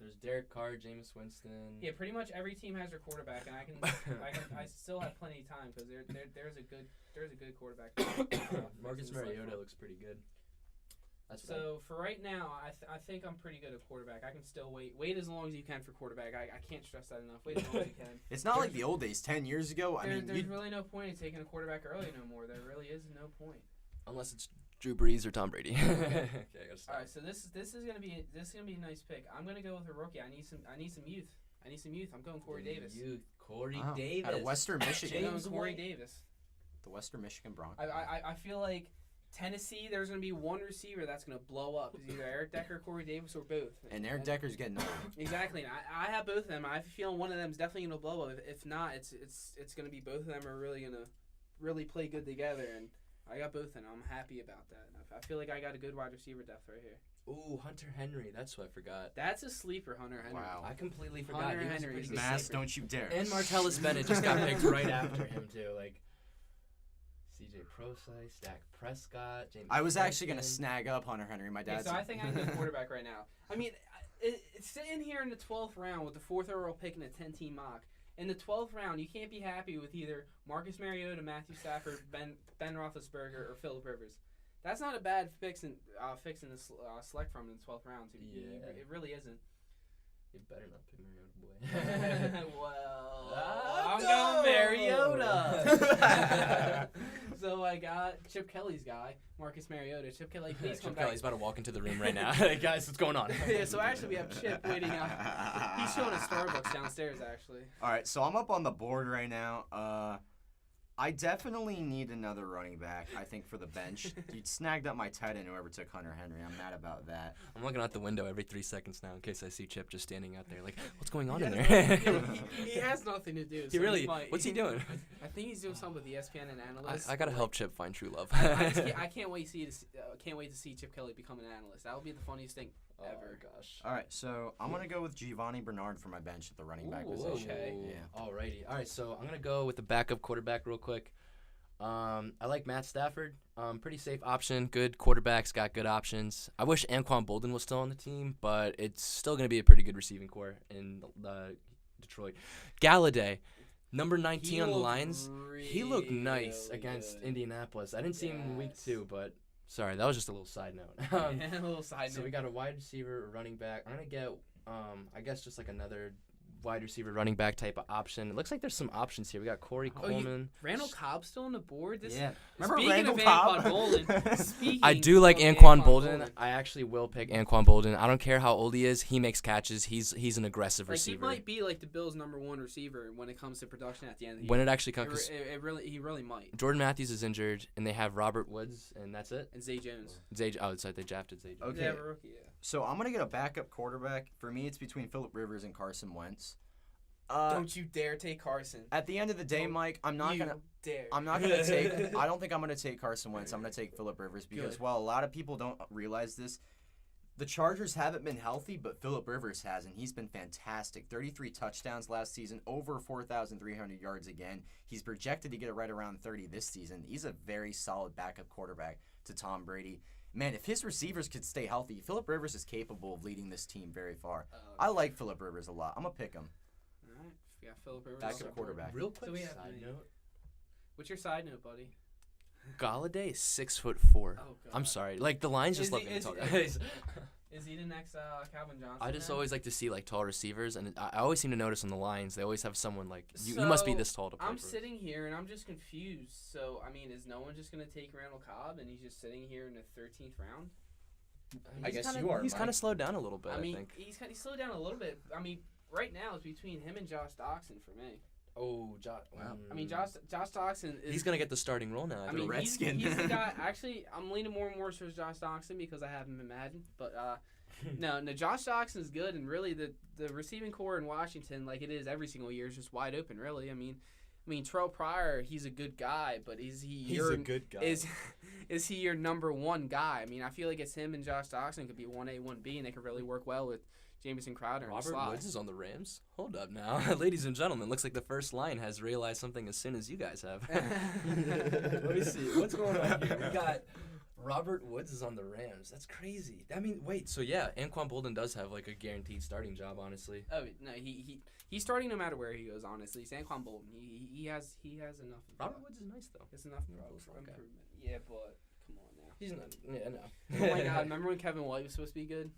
Speaker 1: There's Derek Carr, Jameis Winston.
Speaker 3: Yeah, pretty much every team has their quarterback, and I still have plenty of time because there's a good quarterback.
Speaker 1: Marcus Mariota looks pretty good.
Speaker 3: So for right now, I think I'm pretty good at quarterback. I can still wait. Wait as long as you can for quarterback. I can't stress that enough. Wait as long as you can.
Speaker 2: It's not like the old days, 10 years ago.
Speaker 3: There's really no point in taking a quarterback early no more. There really is no point.
Speaker 1: Unless it's Drew Brees or Tom Brady. Okay, I gotta stop.
Speaker 3: All right, so this is gonna be a nice pick. I'm gonna go with a rookie. I need some youth. I'm going Corey Davis.
Speaker 1: Corey Davis
Speaker 2: out of Western Michigan.
Speaker 3: I'm going Corey Davis.
Speaker 2: The Western Michigan Broncos.
Speaker 3: I feel like Tennessee, there's going to be one receiver that's going to blow up. It's either Eric Decker, Corey Davis, or both.
Speaker 2: And Eric Decker's getting old.
Speaker 3: Exactly. And I have both of them. I have a feeling one of them is definitely going to blow up. If not, it's going to be both of them are really going to really play good together, and I got both, and I'm happy about that. I feel like I got a good wide receiver depth right here.
Speaker 1: Ooh, Hunter Henry. That's what I forgot.
Speaker 3: That's a sleeper, Hunter Henry.
Speaker 2: Wow.
Speaker 1: I completely forgot.
Speaker 3: Hunter
Speaker 1: He was a
Speaker 3: Henry
Speaker 1: pretty
Speaker 3: is
Speaker 1: good
Speaker 2: Mass,
Speaker 1: sleeper.
Speaker 2: don't you dare.
Speaker 1: And Martellus Bennett just got picked right after him too. Like CJ Prosise, Dak Prescott, James.
Speaker 2: I was actually gonna
Speaker 1: Winston.
Speaker 2: snag up Hunter Henry. My
Speaker 3: Okay,
Speaker 2: dad's.
Speaker 3: so I think I need a quarterback right now. I mean, it's sitting here in the 12th round with the 4th overall pick in a 10-team mock. In the 12th round, you can't be happy with either Marcus Mariota, Matthew Stafford, Ben Roethlisberger, or Phillip Rivers. That's not a bad fixing to select from in the 12th round.
Speaker 1: Yeah.
Speaker 3: It really isn't.
Speaker 1: You better not pick Mariota, boy.
Speaker 3: Well, I'm going Mariota. So I got Chip Kelly's guy, Marcus Mariota. Chip Kelly, please come
Speaker 1: Chip
Speaker 3: back.
Speaker 1: Kelly's about to walk into the room right now. Hey guys, what's going on?
Speaker 3: Yeah, so actually we have Chip waiting out. He's showing a Starbucks downstairs, actually.
Speaker 2: All right, so I'm up on the board right now. I definitely need another running back, I think, for the bench. You snagged up my tight end, whoever took Hunter Henry. I'm mad about that.
Speaker 1: I'm looking out the window every 3 seconds now in case I see Chip just standing out there like, what's going on in
Speaker 3: Yeah,
Speaker 1: there?
Speaker 3: he has nothing to do.
Speaker 1: He
Speaker 3: so
Speaker 1: really,
Speaker 3: might-
Speaker 1: what's he doing?
Speaker 3: I think he's doing something with ESPN and analysts.
Speaker 1: I gotta
Speaker 3: but,
Speaker 1: help Chip find true love.
Speaker 3: I can't wait to see can't wait to see Chip Kelly become an analyst. That would be the funniest thing ever.
Speaker 1: Oh gosh.
Speaker 2: All right, so I'm going to go with Giovanni Bernard for my bench at the running back position.
Speaker 3: okay.
Speaker 2: Yeah.
Speaker 1: Alrighty. All right, so I'm gonna go with the backup quarterback real quick. I like Matt Stafford. Pretty safe option. Good quarterbacks, got good options. I wish Anquan Bolden was still on the team, but it's still going to be a pretty good receiving core in Detroit. Galladay, number 19 on the Lions. He looked nice
Speaker 3: really
Speaker 1: against
Speaker 3: good.
Speaker 1: Indianapolis. I didn't see him in week
Speaker 3: Yes.
Speaker 1: 2, but sorry, that was just a little side note.
Speaker 3: A little side
Speaker 1: So
Speaker 3: note.
Speaker 1: we got a wide receiver, a running back. I'm going to get, I guess, just like another wide receiver, running back type of option. It looks like there's some options here. We got Corey Coleman.
Speaker 3: Randall Cobb's still on the board.
Speaker 2: Yeah. Remember
Speaker 3: Speaking
Speaker 2: Randall
Speaker 3: of
Speaker 2: Cobb?
Speaker 3: Anquan Bolden, speaking
Speaker 1: I do like
Speaker 3: of
Speaker 1: Anquan Bolden. I actually will pick Anquan Bolden. I don't care how old he is. He makes catches. He's an aggressive
Speaker 3: Like,
Speaker 1: receiver.
Speaker 3: he might be like the Bills' number 1 receiver when it comes to production at the end of the
Speaker 1: When
Speaker 3: year.
Speaker 1: it actually comes,
Speaker 3: He really might.
Speaker 1: Jordan Matthews is injured, and they have Robert Woods, and that's it.
Speaker 3: And Zay Jones.
Speaker 1: It's like they drafted Zay Jones.
Speaker 2: Okay.
Speaker 3: They have a rookie, yeah.
Speaker 2: So I'm going to get a backup quarterback. For me, it's between Phillip Rivers and Carson Wentz.
Speaker 3: Don't you dare take Carson.
Speaker 2: At the end of the day,
Speaker 3: Don't
Speaker 2: Mike, I'm not
Speaker 3: you
Speaker 2: gonna
Speaker 3: dare.
Speaker 2: take. I don't think I'm gonna take Carson Wentz. I'm gonna take Phillip Rivers because
Speaker 3: Good.
Speaker 2: while a lot of people don't realize this, the Chargers haven't been healthy, but Phillip Rivers has, and he's been fantastic. 33 touchdowns last season, over 4,300 yards again. He's projected to get it right around 30 this season. He's a very solid backup quarterback to Tom Brady. Man, if his receivers could stay healthy, Phillip Rivers is capable of leading this team very far. I like Phillip Rivers a lot. I'm gonna pick him.
Speaker 3: All right. We got Phillip Rivers.
Speaker 2: Backup quarterback.
Speaker 1: Real quick
Speaker 3: So we have
Speaker 1: side
Speaker 3: me.
Speaker 1: note.
Speaker 3: What's your side note, buddy?
Speaker 1: Galladay is 6'4".
Speaker 3: Oh, God.
Speaker 1: I'm sorry. Like the Lions just
Speaker 3: Is
Speaker 1: love
Speaker 3: he-
Speaker 1: being
Speaker 3: is
Speaker 1: tall
Speaker 3: he-
Speaker 1: guys.
Speaker 3: Is he the next Calvin Johnson?
Speaker 1: I just
Speaker 3: then?
Speaker 1: always like to see like tall receivers, and I always seem to notice on the Lions they always have someone like you must be
Speaker 3: So,
Speaker 1: this tall to play
Speaker 3: I'm
Speaker 1: for us.
Speaker 3: sitting here and I'm just confused. So, I mean, is no one just going to take Randall Cobb and he's just sitting here in the 13th round?
Speaker 2: I guess
Speaker 1: kinda,
Speaker 2: you are,
Speaker 1: He's
Speaker 2: Mike.
Speaker 1: kind of slowed down a little bit.
Speaker 3: I mean,
Speaker 1: think.
Speaker 3: he's slowed down a little bit. I mean, right now it's between him and Josh Doxson for me.
Speaker 1: Oh, Josh.
Speaker 2: Wow.
Speaker 3: I mean, Josh Doxson is.
Speaker 1: He's gonna get the starting role now.
Speaker 3: I mean,
Speaker 2: Redskin.
Speaker 3: he's the guy. Actually, I'm leaning more and more towards Josh Doxson because I have him in Madden. But no, Josh Doxson's good, and really the receiving core in Washington, like it is every single year, is just wide open. Really, I mean, Terrell Pryor, he's a good guy, but is he your
Speaker 1: good guy.
Speaker 3: is he your number 1 guy? I mean, I feel like it's him and Josh Doxson could be 1A, 1B, and they could really work well with Jamison Crowder in the
Speaker 1: Robert
Speaker 3: slot.
Speaker 1: Woods is on the Rams. Hold up now, ladies and gentlemen. Looks like the first line has realized something as soon as you guys have. Let me see. What's going on here? We got Robert Woods is on the Rams. That's crazy. I mean, wait. So yeah, Anquan Bolden does have like a guaranteed starting job. Honestly.
Speaker 3: Oh no, he's starting no matter where he goes. Honestly, Saquon Bolden, he has enough.
Speaker 1: Robert Woods is nice though.
Speaker 3: It's enough
Speaker 1: Robert, okay.
Speaker 3: improvement. Yeah, but come on now.
Speaker 1: He's not. Yeah, no.
Speaker 3: Oh my God! Remember when Kevin White was supposed to be good?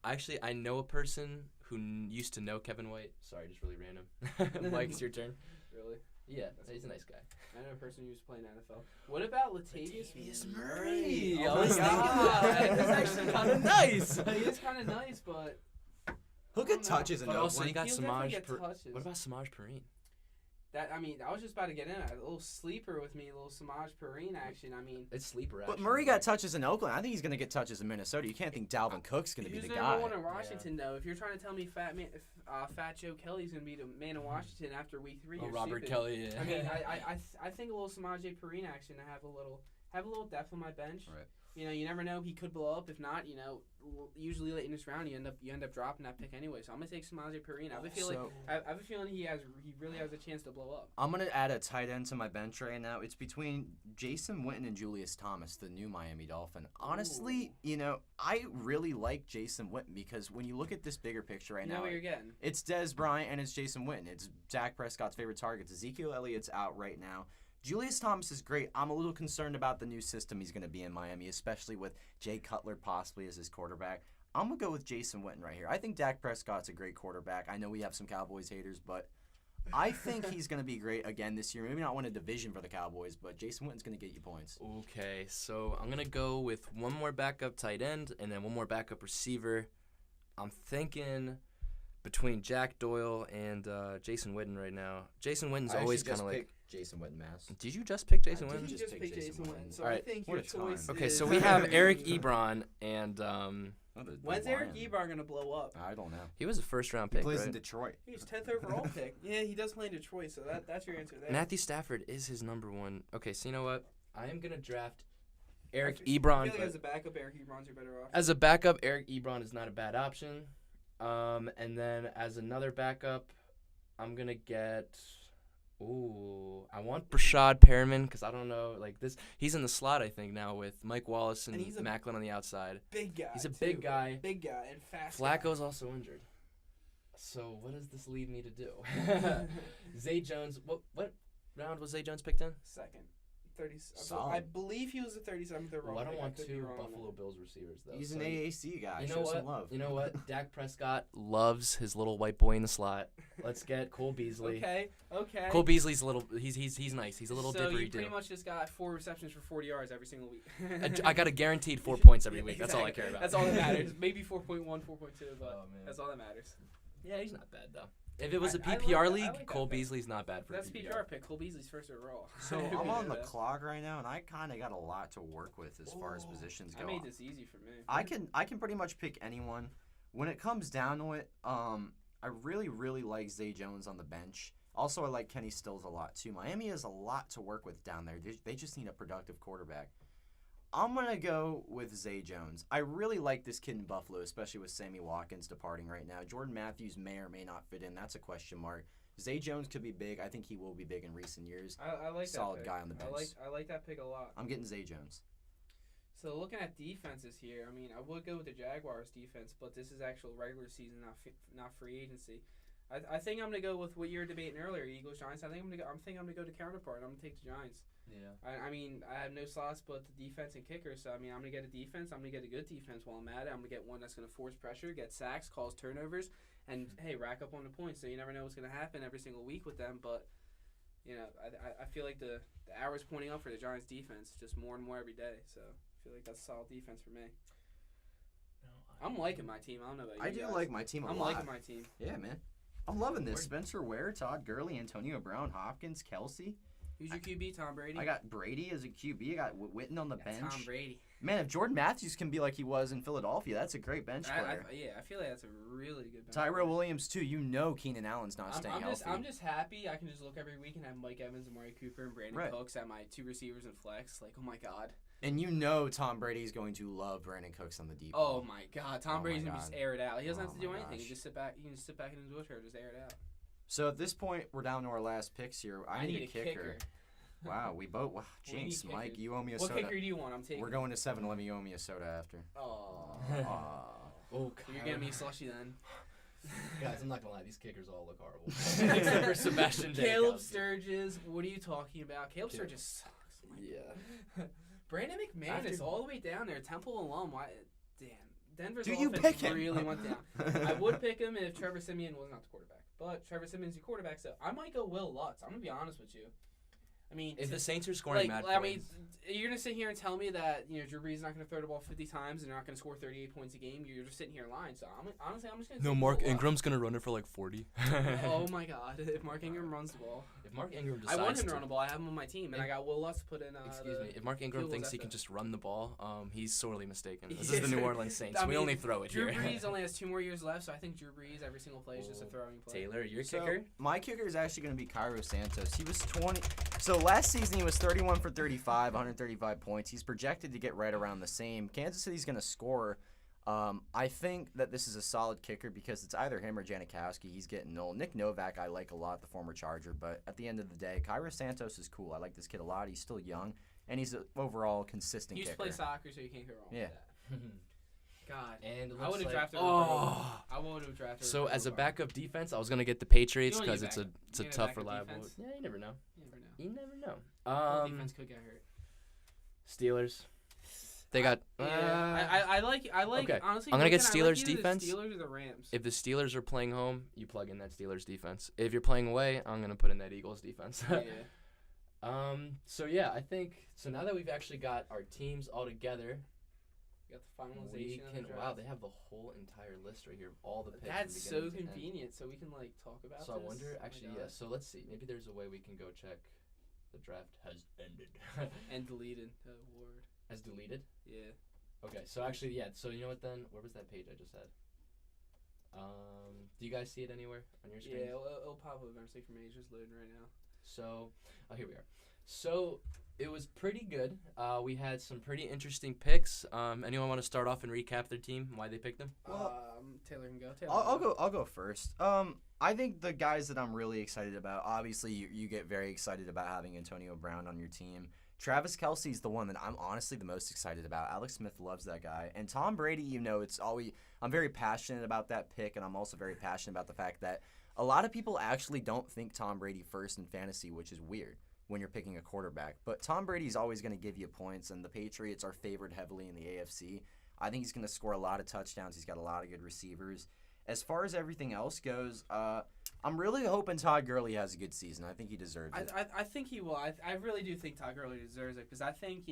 Speaker 1: Actually, I know a person who used to know Kevin White. Sorry, just really random. Mike, it's your turn.
Speaker 3: Really?
Speaker 1: Yeah, he's a nice guy.
Speaker 3: I know a person who used to play in NFL. What about Latavius
Speaker 1: Murray.
Speaker 3: Oh
Speaker 1: I
Speaker 3: my
Speaker 1: was thinking
Speaker 3: God!
Speaker 1: that. That's actually kind of nice.
Speaker 3: He is kind of nice, but
Speaker 2: He'll get touches in
Speaker 1: But also
Speaker 2: Oakland.
Speaker 1: you got
Speaker 3: he'll definitely
Speaker 1: Samaj.
Speaker 3: get touches.
Speaker 1: What about Samaj Perine?
Speaker 3: I was just about to get in a little sleeper with me, a little Samaj Perine action. I mean,
Speaker 1: It's sleeper.
Speaker 2: But
Speaker 1: action.
Speaker 2: Murray got touches in Oakland. I think he's going to get touches in Minnesota. You can't think Dalvin Cook's going to be
Speaker 3: who's
Speaker 2: the
Speaker 3: the
Speaker 2: guy.
Speaker 3: number one in Washington though? If you're trying to tell me Fat Joe Kelly's going to be the man in Washington after week 3,
Speaker 1: Oh,
Speaker 3: you're
Speaker 1: Robert
Speaker 3: stupid.
Speaker 1: Kelly. Yeah.
Speaker 3: I mean, I think a little Samaj Perine action to have a little depth on my bench.
Speaker 2: Right.
Speaker 3: You know, you never know. He could blow up. If not, usually late in this round, you end up dropping that pick anyway. So I'm gonna take Samaje Perine. I have a feeling he really has a chance to blow up.
Speaker 2: I'm going to add a tight end to my bench right now. It's between Jason Witten and Julius Thomas, the new Miami Dolphin. Honestly, I really like Jason Witten because when you look at this bigger picture right
Speaker 3: You know
Speaker 2: now,
Speaker 3: what you're getting.
Speaker 2: it's Dez Bryant and it's Jason Witten. It's Dak Prescott's favorite targets. Ezekiel Elliott's out right now. Julius Thomas is great. I'm a little concerned about the new system he's going to be in Miami, especially with Jay Cutler possibly as his quarterback. I'm going to go with Jason Witten right here. I think Dak Prescott's a great quarterback. I know we have some Cowboys haters, but I think he's going to be great again this year. Maybe not win a division for the Cowboys, but Jason Witten's going to get you points.
Speaker 1: Okay, so I'm gonna go with one more backup tight end and then one more backup receiver. I'm thinking between Jack Doyle and Jason Witten right now. Jason Witten's always kind of like.
Speaker 2: Jason Witten, Mass.
Speaker 1: Did you just pick Jason
Speaker 2: I
Speaker 1: Witten?
Speaker 2: did.
Speaker 3: He
Speaker 2: just
Speaker 3: just
Speaker 2: picked
Speaker 3: picked
Speaker 2: Jason
Speaker 3: Jason
Speaker 2: Witten.
Speaker 3: Witten. So
Speaker 1: Alright.
Speaker 3: I think
Speaker 2: What
Speaker 3: your
Speaker 2: a
Speaker 3: choice.
Speaker 2: time.
Speaker 1: Okay,
Speaker 3: is,
Speaker 1: so we have Eric Ebron and
Speaker 3: When's Eric Ebron gonna blow up?
Speaker 2: I don't know.
Speaker 1: he was a first round
Speaker 2: He
Speaker 1: pick,
Speaker 2: plays in
Speaker 1: right?
Speaker 2: Detroit.
Speaker 3: He's 10th overall pick. Yeah, he does play in Detroit, so that's your answer there.
Speaker 1: Matthew Stafford is his number one. Okay, so you know what? I am gonna draft Eric
Speaker 3: I
Speaker 1: Ebron.
Speaker 3: feel like
Speaker 1: but
Speaker 3: as a backup, Eric Ebron's your better option.
Speaker 1: as a backup, Eric Ebron is not a bad option. And then as another backup, I'm gonna get. I want Brashad Perriman because I don't know, like this. He's in the slot, I think, now with Mike Wallace and
Speaker 3: he's a
Speaker 1: Macklin on the outside.
Speaker 3: Big guy.
Speaker 1: He's a
Speaker 3: too.
Speaker 1: big guy.
Speaker 3: Big guy and fast.
Speaker 1: Flacco's also injured. So what does this lead me to do? Zay Jones. What round was Zay Jones picked in?
Speaker 3: Second. 30.
Speaker 2: Solid.
Speaker 3: I believe he was the 37th overall.
Speaker 1: Well, I don't
Speaker 3: pick.
Speaker 1: want
Speaker 3: could be
Speaker 1: two
Speaker 3: wrong on
Speaker 1: Buffalo Bills receivers though.
Speaker 2: He's
Speaker 1: so
Speaker 2: an AAC guy.
Speaker 1: You know
Speaker 2: Show
Speaker 1: what?
Speaker 2: some love.
Speaker 1: You know what? Dak Prescott loves his little white boy in the slot. Let's get Cole
Speaker 3: that.
Speaker 1: Beasley.
Speaker 3: Okay.
Speaker 1: Cole Beasley's a little. He's nice. He's a little
Speaker 3: so you
Speaker 1: dippery
Speaker 3: pretty
Speaker 1: do.
Speaker 3: much just got 4 receptions for 40 yards every single week.
Speaker 1: I got a guaranteed 4 points every week. That's all I
Speaker 3: Exactly.
Speaker 1: care about.
Speaker 3: That's all that matters. Maybe 4.1, 4.2, but
Speaker 1: Oh, man.
Speaker 3: that's all that matters.
Speaker 1: Yeah, he's not bad though. If it was a
Speaker 3: I like
Speaker 1: PPR
Speaker 3: that-
Speaker 1: league,
Speaker 3: I like that
Speaker 1: Cole
Speaker 3: pick.
Speaker 1: Beasley's not bad for
Speaker 3: That's
Speaker 1: a
Speaker 3: PPR pick. Cole Beasley's first overall.
Speaker 2: So I'm on the
Speaker 3: Yeah.
Speaker 2: clock right now, and I kind of got a lot to work with as far as positions
Speaker 3: I
Speaker 2: go.
Speaker 3: made this easy for me.
Speaker 2: I can pretty much pick anyone. When it comes down to it, I really like Zay Jones on the bench. Also, I like Kenny Stills a lot too. Miami has a lot to work with down there. They just need a productive quarterback. I'm gonna go with Zay Jones. I really like this kid in Buffalo, especially with Sammy Watkins departing right now. Jordan Matthews may or may not fit in. That's a question mark. Zay Jones could be big. I think he will be big in recent years.
Speaker 3: I like
Speaker 2: Solid
Speaker 3: that pick.
Speaker 2: guy on the bench.
Speaker 3: I like that pick a lot.
Speaker 2: I'm getting Zay Jones.
Speaker 3: So looking at defenses here, I mean, I would go with the Jaguars defense, but this is actual regular season, not free agency. I think I'm gonna go with what you were debating earlier, Eagles Giants. I'm gonna go to counterpart. I'm gonna take the Giants.
Speaker 1: Yeah.
Speaker 3: I mean, I have no slots but the defense and kickers. So I mean, I'm gonna get a defense. I'm gonna get a good defense while I'm at it. I'm gonna get one that's gonna force pressure, get sacks, cause turnovers, and hey, rack up on the points. So you never know what's gonna happen every single week with them. But I feel like the arrow's pointing up for the Giants defense just more and more every day. So I feel like that's a solid defense for me. I'm liking my team. I don't know about you
Speaker 2: I do
Speaker 3: guys.
Speaker 2: like my team a
Speaker 3: I'm
Speaker 2: lot.
Speaker 3: liking my team.
Speaker 2: Yeah, man. I'm loving this. Spencer Ware, Todd Gurley, Antonio Brown, Hopkins, Kelsey.
Speaker 3: Who's your QB? Tom Brady.
Speaker 2: I got Brady as a QB. I got Witten on the
Speaker 3: That's
Speaker 2: bench.
Speaker 3: Tom Brady.
Speaker 2: Man, if Jordan Matthews can be like he was in Philadelphia, that's a great bench player.
Speaker 3: I feel like that's a really good bench
Speaker 2: Tyrell
Speaker 3: player.
Speaker 2: Williams too. You know Keenan Allen's not staying healthy.
Speaker 3: I'm just happy I can just look every week and have Mike Evans, Amari Cooper, and Brandon
Speaker 2: Right.
Speaker 3: Cooks at my 2 receivers and flex. Like, oh my god.
Speaker 2: And you know Tom Brady's going to love Brandon Cooks on the deep
Speaker 3: Oh
Speaker 2: ball.
Speaker 3: my god. Tom
Speaker 2: Oh
Speaker 3: Brady's
Speaker 2: my
Speaker 3: gonna just
Speaker 2: God.
Speaker 3: air it out. He doesn't
Speaker 2: Oh
Speaker 3: have to do
Speaker 2: my
Speaker 3: anything. He
Speaker 2: gosh.
Speaker 3: just sit back. He can just sit back in his wheelchair, just air it out.
Speaker 2: So at this point, we're down to our last picks here. I need a kicker. Wow, we both. Wow,
Speaker 3: We need
Speaker 2: jinx, Mike.
Speaker 3: kickers.
Speaker 2: You owe me a
Speaker 3: What
Speaker 2: soda.
Speaker 3: kicker do you want? I'm taking.
Speaker 2: We're going to 7-Eleven. You owe me a soda after.
Speaker 3: Oh.
Speaker 1: Oh,
Speaker 3: You're getting me slushy then.
Speaker 1: guys, I'm not gonna lie. These kickers all look horrible. Except for Sebastian
Speaker 3: Caleb
Speaker 1: Jacobs.
Speaker 3: Sturgis. What are you talking about? Caleb
Speaker 1: Caleb.
Speaker 3: Sturgis sucks.
Speaker 1: Yeah.
Speaker 3: Brandon McManus
Speaker 2: After-
Speaker 3: all the way down there. Temple alum. Why? Damn. Denver's
Speaker 2: Do you
Speaker 3: offense
Speaker 2: pick him?
Speaker 3: really went down. I would pick him if Trevor Siemian was not the quarterback. But Trevor Siemian's your quarterback, so I might go Will Lutz. I'm going to be honest with you. I mean,
Speaker 1: If the Saints are scoring mad
Speaker 3: I mean,
Speaker 1: points,
Speaker 3: you're gonna sit here and tell me that Drew Brees is not gonna throw the ball 50 times and they're not gonna score 38 points a game. You're just sitting here lying. So honestly, I'm just gonna.
Speaker 1: no,
Speaker 3: take
Speaker 1: Mark
Speaker 3: the ball.
Speaker 1: Ingram's gonna run it for like 40.
Speaker 3: Oh my God! If Mark Ingram runs the ball,
Speaker 1: If Mark Ingram
Speaker 3: I
Speaker 1: decides
Speaker 3: want him to
Speaker 1: to
Speaker 3: run the ball. I have him on my team, and I got Will Lutz put in.
Speaker 1: Excuse me. If Mark Ingram
Speaker 3: field
Speaker 1: thinks
Speaker 3: goals
Speaker 1: he can
Speaker 3: after.
Speaker 1: just run the ball, he's sorely mistaken. This
Speaker 3: Yes.
Speaker 1: is the New Orleans Saints.
Speaker 3: I
Speaker 1: We
Speaker 3: mean,
Speaker 1: only throw it
Speaker 3: Drew
Speaker 1: here.
Speaker 3: Brees only has 2 more years left, so I think Drew Brees every single play is just a throwing play.
Speaker 1: Taylor, your
Speaker 2: So,
Speaker 1: kicker.
Speaker 2: my kicker is actually going to be Cairo Santos. He was 20. So last season he was 31 for 35, 135 points. He's projected to get right around the same. Kansas City's going to score. I think that this is a solid kicker because it's either him or Janikowski. He's getting old. Nick Novak I like a lot, the former Charger, but at the end of the day, Cairo Santos is cool. I like this kid a lot. He's still young, and he's an overall consistent
Speaker 3: He used to
Speaker 2: kicker.
Speaker 3: play soccer, so you can't go wrong
Speaker 2: Yeah.
Speaker 3: with that. God.
Speaker 1: And it
Speaker 3: I would
Speaker 1: looks
Speaker 3: have
Speaker 1: like,
Speaker 3: drafted.
Speaker 1: oh.
Speaker 3: I would have drafted.
Speaker 1: So
Speaker 3: Ricardo
Speaker 1: as a
Speaker 3: Ricard.
Speaker 1: backup defense, I was gonna get the Patriots
Speaker 3: You don't need
Speaker 1: because it's a
Speaker 3: backup.
Speaker 1: it's a
Speaker 3: You need a
Speaker 1: tough,
Speaker 3: backup
Speaker 1: reliable.
Speaker 3: defense.
Speaker 1: Yeah, you never know.
Speaker 3: You never know.
Speaker 1: You never know.
Speaker 3: Well, defense could get hurt.
Speaker 1: Steelers. They got.
Speaker 3: I like.
Speaker 1: Okay.
Speaker 3: Honestly,
Speaker 1: I'm gonna get
Speaker 3: looking, I like
Speaker 1: Steelers
Speaker 3: either
Speaker 1: defense.
Speaker 3: The Steelers or the Rams.
Speaker 1: If the Steelers are playing home, you plug in that Steelers defense. If you're playing away, I'm gonna put in that Eagles defense.
Speaker 3: Yeah.
Speaker 1: So yeah, I think so. Now that we've actually got our teams all together,
Speaker 3: Got the finalization.
Speaker 1: we
Speaker 3: of
Speaker 1: can.
Speaker 3: the draft.
Speaker 1: Wow, they have the whole entire list right here of all the picks. from
Speaker 3: That's so
Speaker 1: beginning to end.
Speaker 3: convenient. So we can like talk about.
Speaker 1: So I
Speaker 3: this.
Speaker 1: wonder,
Speaker 3: Oh my
Speaker 1: actually,
Speaker 3: God.
Speaker 1: yeah. So let's see. Maybe there's a way we can go check. The draft has ended.
Speaker 3: And deleted the award.
Speaker 1: Has deleted.
Speaker 3: Yeah.
Speaker 1: Okay, so actually, yeah. So you know what then? Where was that page I just had? Do you guys see it anywhere on your screen?
Speaker 3: Yeah, it'll pop up eventually for me. It's just loading right now.
Speaker 1: So, oh, here we are. So it was pretty good. We had some pretty interesting picks. Anyone want to start off and recap their team, why they picked them?
Speaker 2: Well,
Speaker 3: Taylor can go. Taylor
Speaker 2: I'll
Speaker 3: can
Speaker 2: go. I'll go first. I think the guys that I'm really excited about. Obviously, you get very excited about having Antonio Brown on your team. Travis Kelce's the one that I'm honestly the most excited about. Alex Smith loves that guy, and Tom Brady. You know, it's always. I'm very passionate about that pick, and I'm also very passionate about the fact that a lot of people actually don't think Tom Brady first in fantasy, which is weird when you're picking a quarterback. But Tom Brady's always going to give you points, and the Patriots are favored heavily in the AFC. I think he's going to score a lot of touchdowns. He's got a lot of good receivers. As far as everything else goes, I'm really hoping Todd Gurley has a good season. I think he deserves it.
Speaker 3: I think he will. I really do think Todd Gurley deserves it because I think,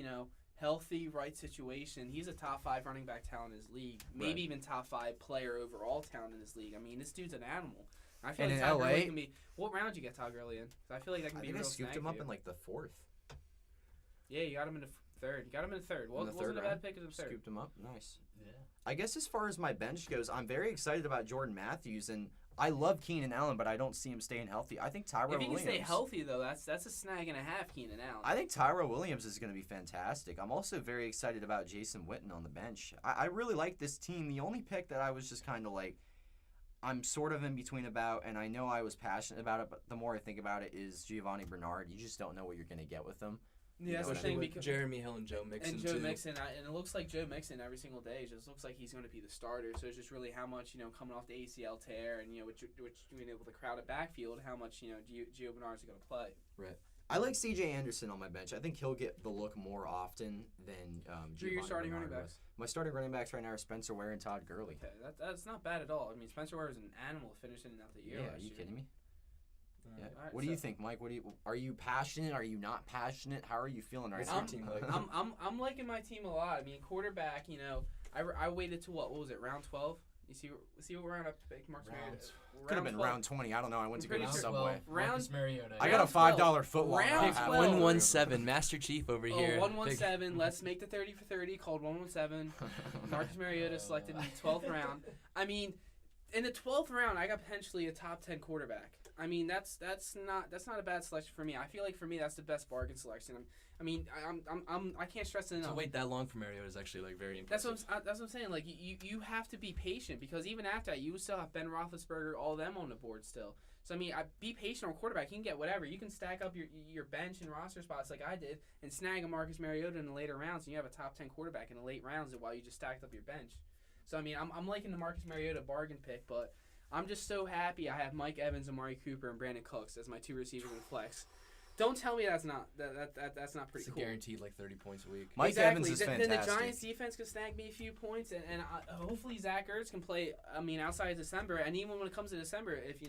Speaker 3: healthy, right situation, he's a top 5 running back talent in his league. Maybe
Speaker 2: Right.
Speaker 3: even top 5 player overall talent in his league. I mean, this dude's an animal. I feel
Speaker 2: And
Speaker 3: like
Speaker 2: in
Speaker 3: Todd
Speaker 2: LA
Speaker 3: Gurley can be. What round did you get Todd Gurley in? 'Cause I feel like that can
Speaker 2: I
Speaker 3: be
Speaker 2: think
Speaker 3: a
Speaker 2: I
Speaker 3: real
Speaker 2: scooped
Speaker 3: snag
Speaker 2: him
Speaker 3: for
Speaker 2: up
Speaker 3: you.
Speaker 2: in like the 4th.
Speaker 3: Yeah, you got him in the third. You got him in the third. Well,
Speaker 2: In the
Speaker 3: wasn't
Speaker 2: third
Speaker 3: a
Speaker 2: round.
Speaker 3: bad pick in the third.
Speaker 2: Scooped him up. Nice.
Speaker 1: Yeah.
Speaker 2: I guess as far as my bench goes, I'm very excited about Jordan Matthews, and I love Keenan Allen, but I don't see him staying healthy. I think Tyrell
Speaker 3: If he can
Speaker 2: Williams.
Speaker 3: stay healthy though, that's a snag and a half, Keenan Allen.
Speaker 2: I think Tyrell Williams is going to be fantastic. I'm also very excited about Jason Witten on the bench. I really like this team. The only pick that I was just kind of like, I'm sort of in between about, and I know I was passionate about it, but the more I think about it, is Giovanni Bernard. You just don't know what you're going to get with him.
Speaker 3: yeah, that's the
Speaker 2: Especially
Speaker 3: thing
Speaker 1: with
Speaker 3: because
Speaker 1: Jeremy Hill and Joe Mixon
Speaker 3: and Joe
Speaker 1: too.
Speaker 3: Mixon, and it looks like Joe Mixon every single day. It just looks like he's going to be the starter. So it's just really how much coming off the ACL tear, and which being able to crowd a backfield, how much Gio Bernard's going to play.
Speaker 2: I like C.J. Anderson on my bench. I think he'll get the look more often than
Speaker 3: Who are your
Speaker 2: Giovanni
Speaker 3: starting
Speaker 2: Bernard
Speaker 3: running
Speaker 2: was.
Speaker 3: backs?
Speaker 2: My starting running backs right now are Spencer Ware and Todd Gurley.
Speaker 3: Okay, that's not bad at all. I mean, Spencer Ware is an animal finishing out the year.
Speaker 2: Yeah,
Speaker 3: last
Speaker 2: are you
Speaker 3: year.
Speaker 2: kidding me? Yeah.
Speaker 3: Alright,
Speaker 2: What do you
Speaker 3: so-
Speaker 2: think, Mike? Are you passionate? Are you not passionate? How are you feeling right
Speaker 1: What's
Speaker 2: now?
Speaker 1: your team like?
Speaker 3: I'm liking my team a lot. I mean, quarterback. I waited to what was it? Round 12. You see what round up to pick? Marcus Mariota.
Speaker 2: Could have been
Speaker 3: 12.
Speaker 2: round 20. I don't know. I went to
Speaker 3: I'm
Speaker 2: go to
Speaker 3: pretty sure-
Speaker 2: Subway.
Speaker 3: Round-
Speaker 1: Marcus Mariota.
Speaker 2: I got a
Speaker 3: round 12.
Speaker 2: $5 foot long.
Speaker 3: Round
Speaker 2: I have
Speaker 3: 12.
Speaker 1: 117, Master Chief over here.
Speaker 3: Oh, 117. Let's make the 30 for 30 called 117. Marcus Mariota selected in the 12th round. I mean, in the 12th round, I got potentially a top 10 quarterback. I mean, that's not a bad selection for me. I feel like for me that's the best bargain selection. I can't stress it enough.
Speaker 1: To wait that long for Mariota is actually like very
Speaker 3: That's
Speaker 1: impressive.
Speaker 3: what I'm saying. Like you have to be patient because even after that, you still have Ben Roethlisberger, all them on the board still. So I mean, be patient on quarterback. You can get whatever. You can stack up your bench and roster spots like I did, and snag a Marcus Mariota in the later rounds, and you have a top 10 quarterback in the late rounds while you just stacked up your bench. So I mean, I'm liking the Marcus Mariota bargain pick, but I'm just so happy I have Mike Evans, Amari Cooper, and Brandon Cooks as my 2 receivers in flex. Don't tell me that's not that's not pretty
Speaker 1: It's a
Speaker 3: cool.
Speaker 1: guaranteed like 30 points a week.
Speaker 2: Mike
Speaker 3: Exactly.
Speaker 2: Evans is
Speaker 3: Then
Speaker 2: fantastic.
Speaker 3: the Giants defense can snag me a few points, and hopefully Zach Ertz can play. I mean, outside of December, and even when it comes to December, if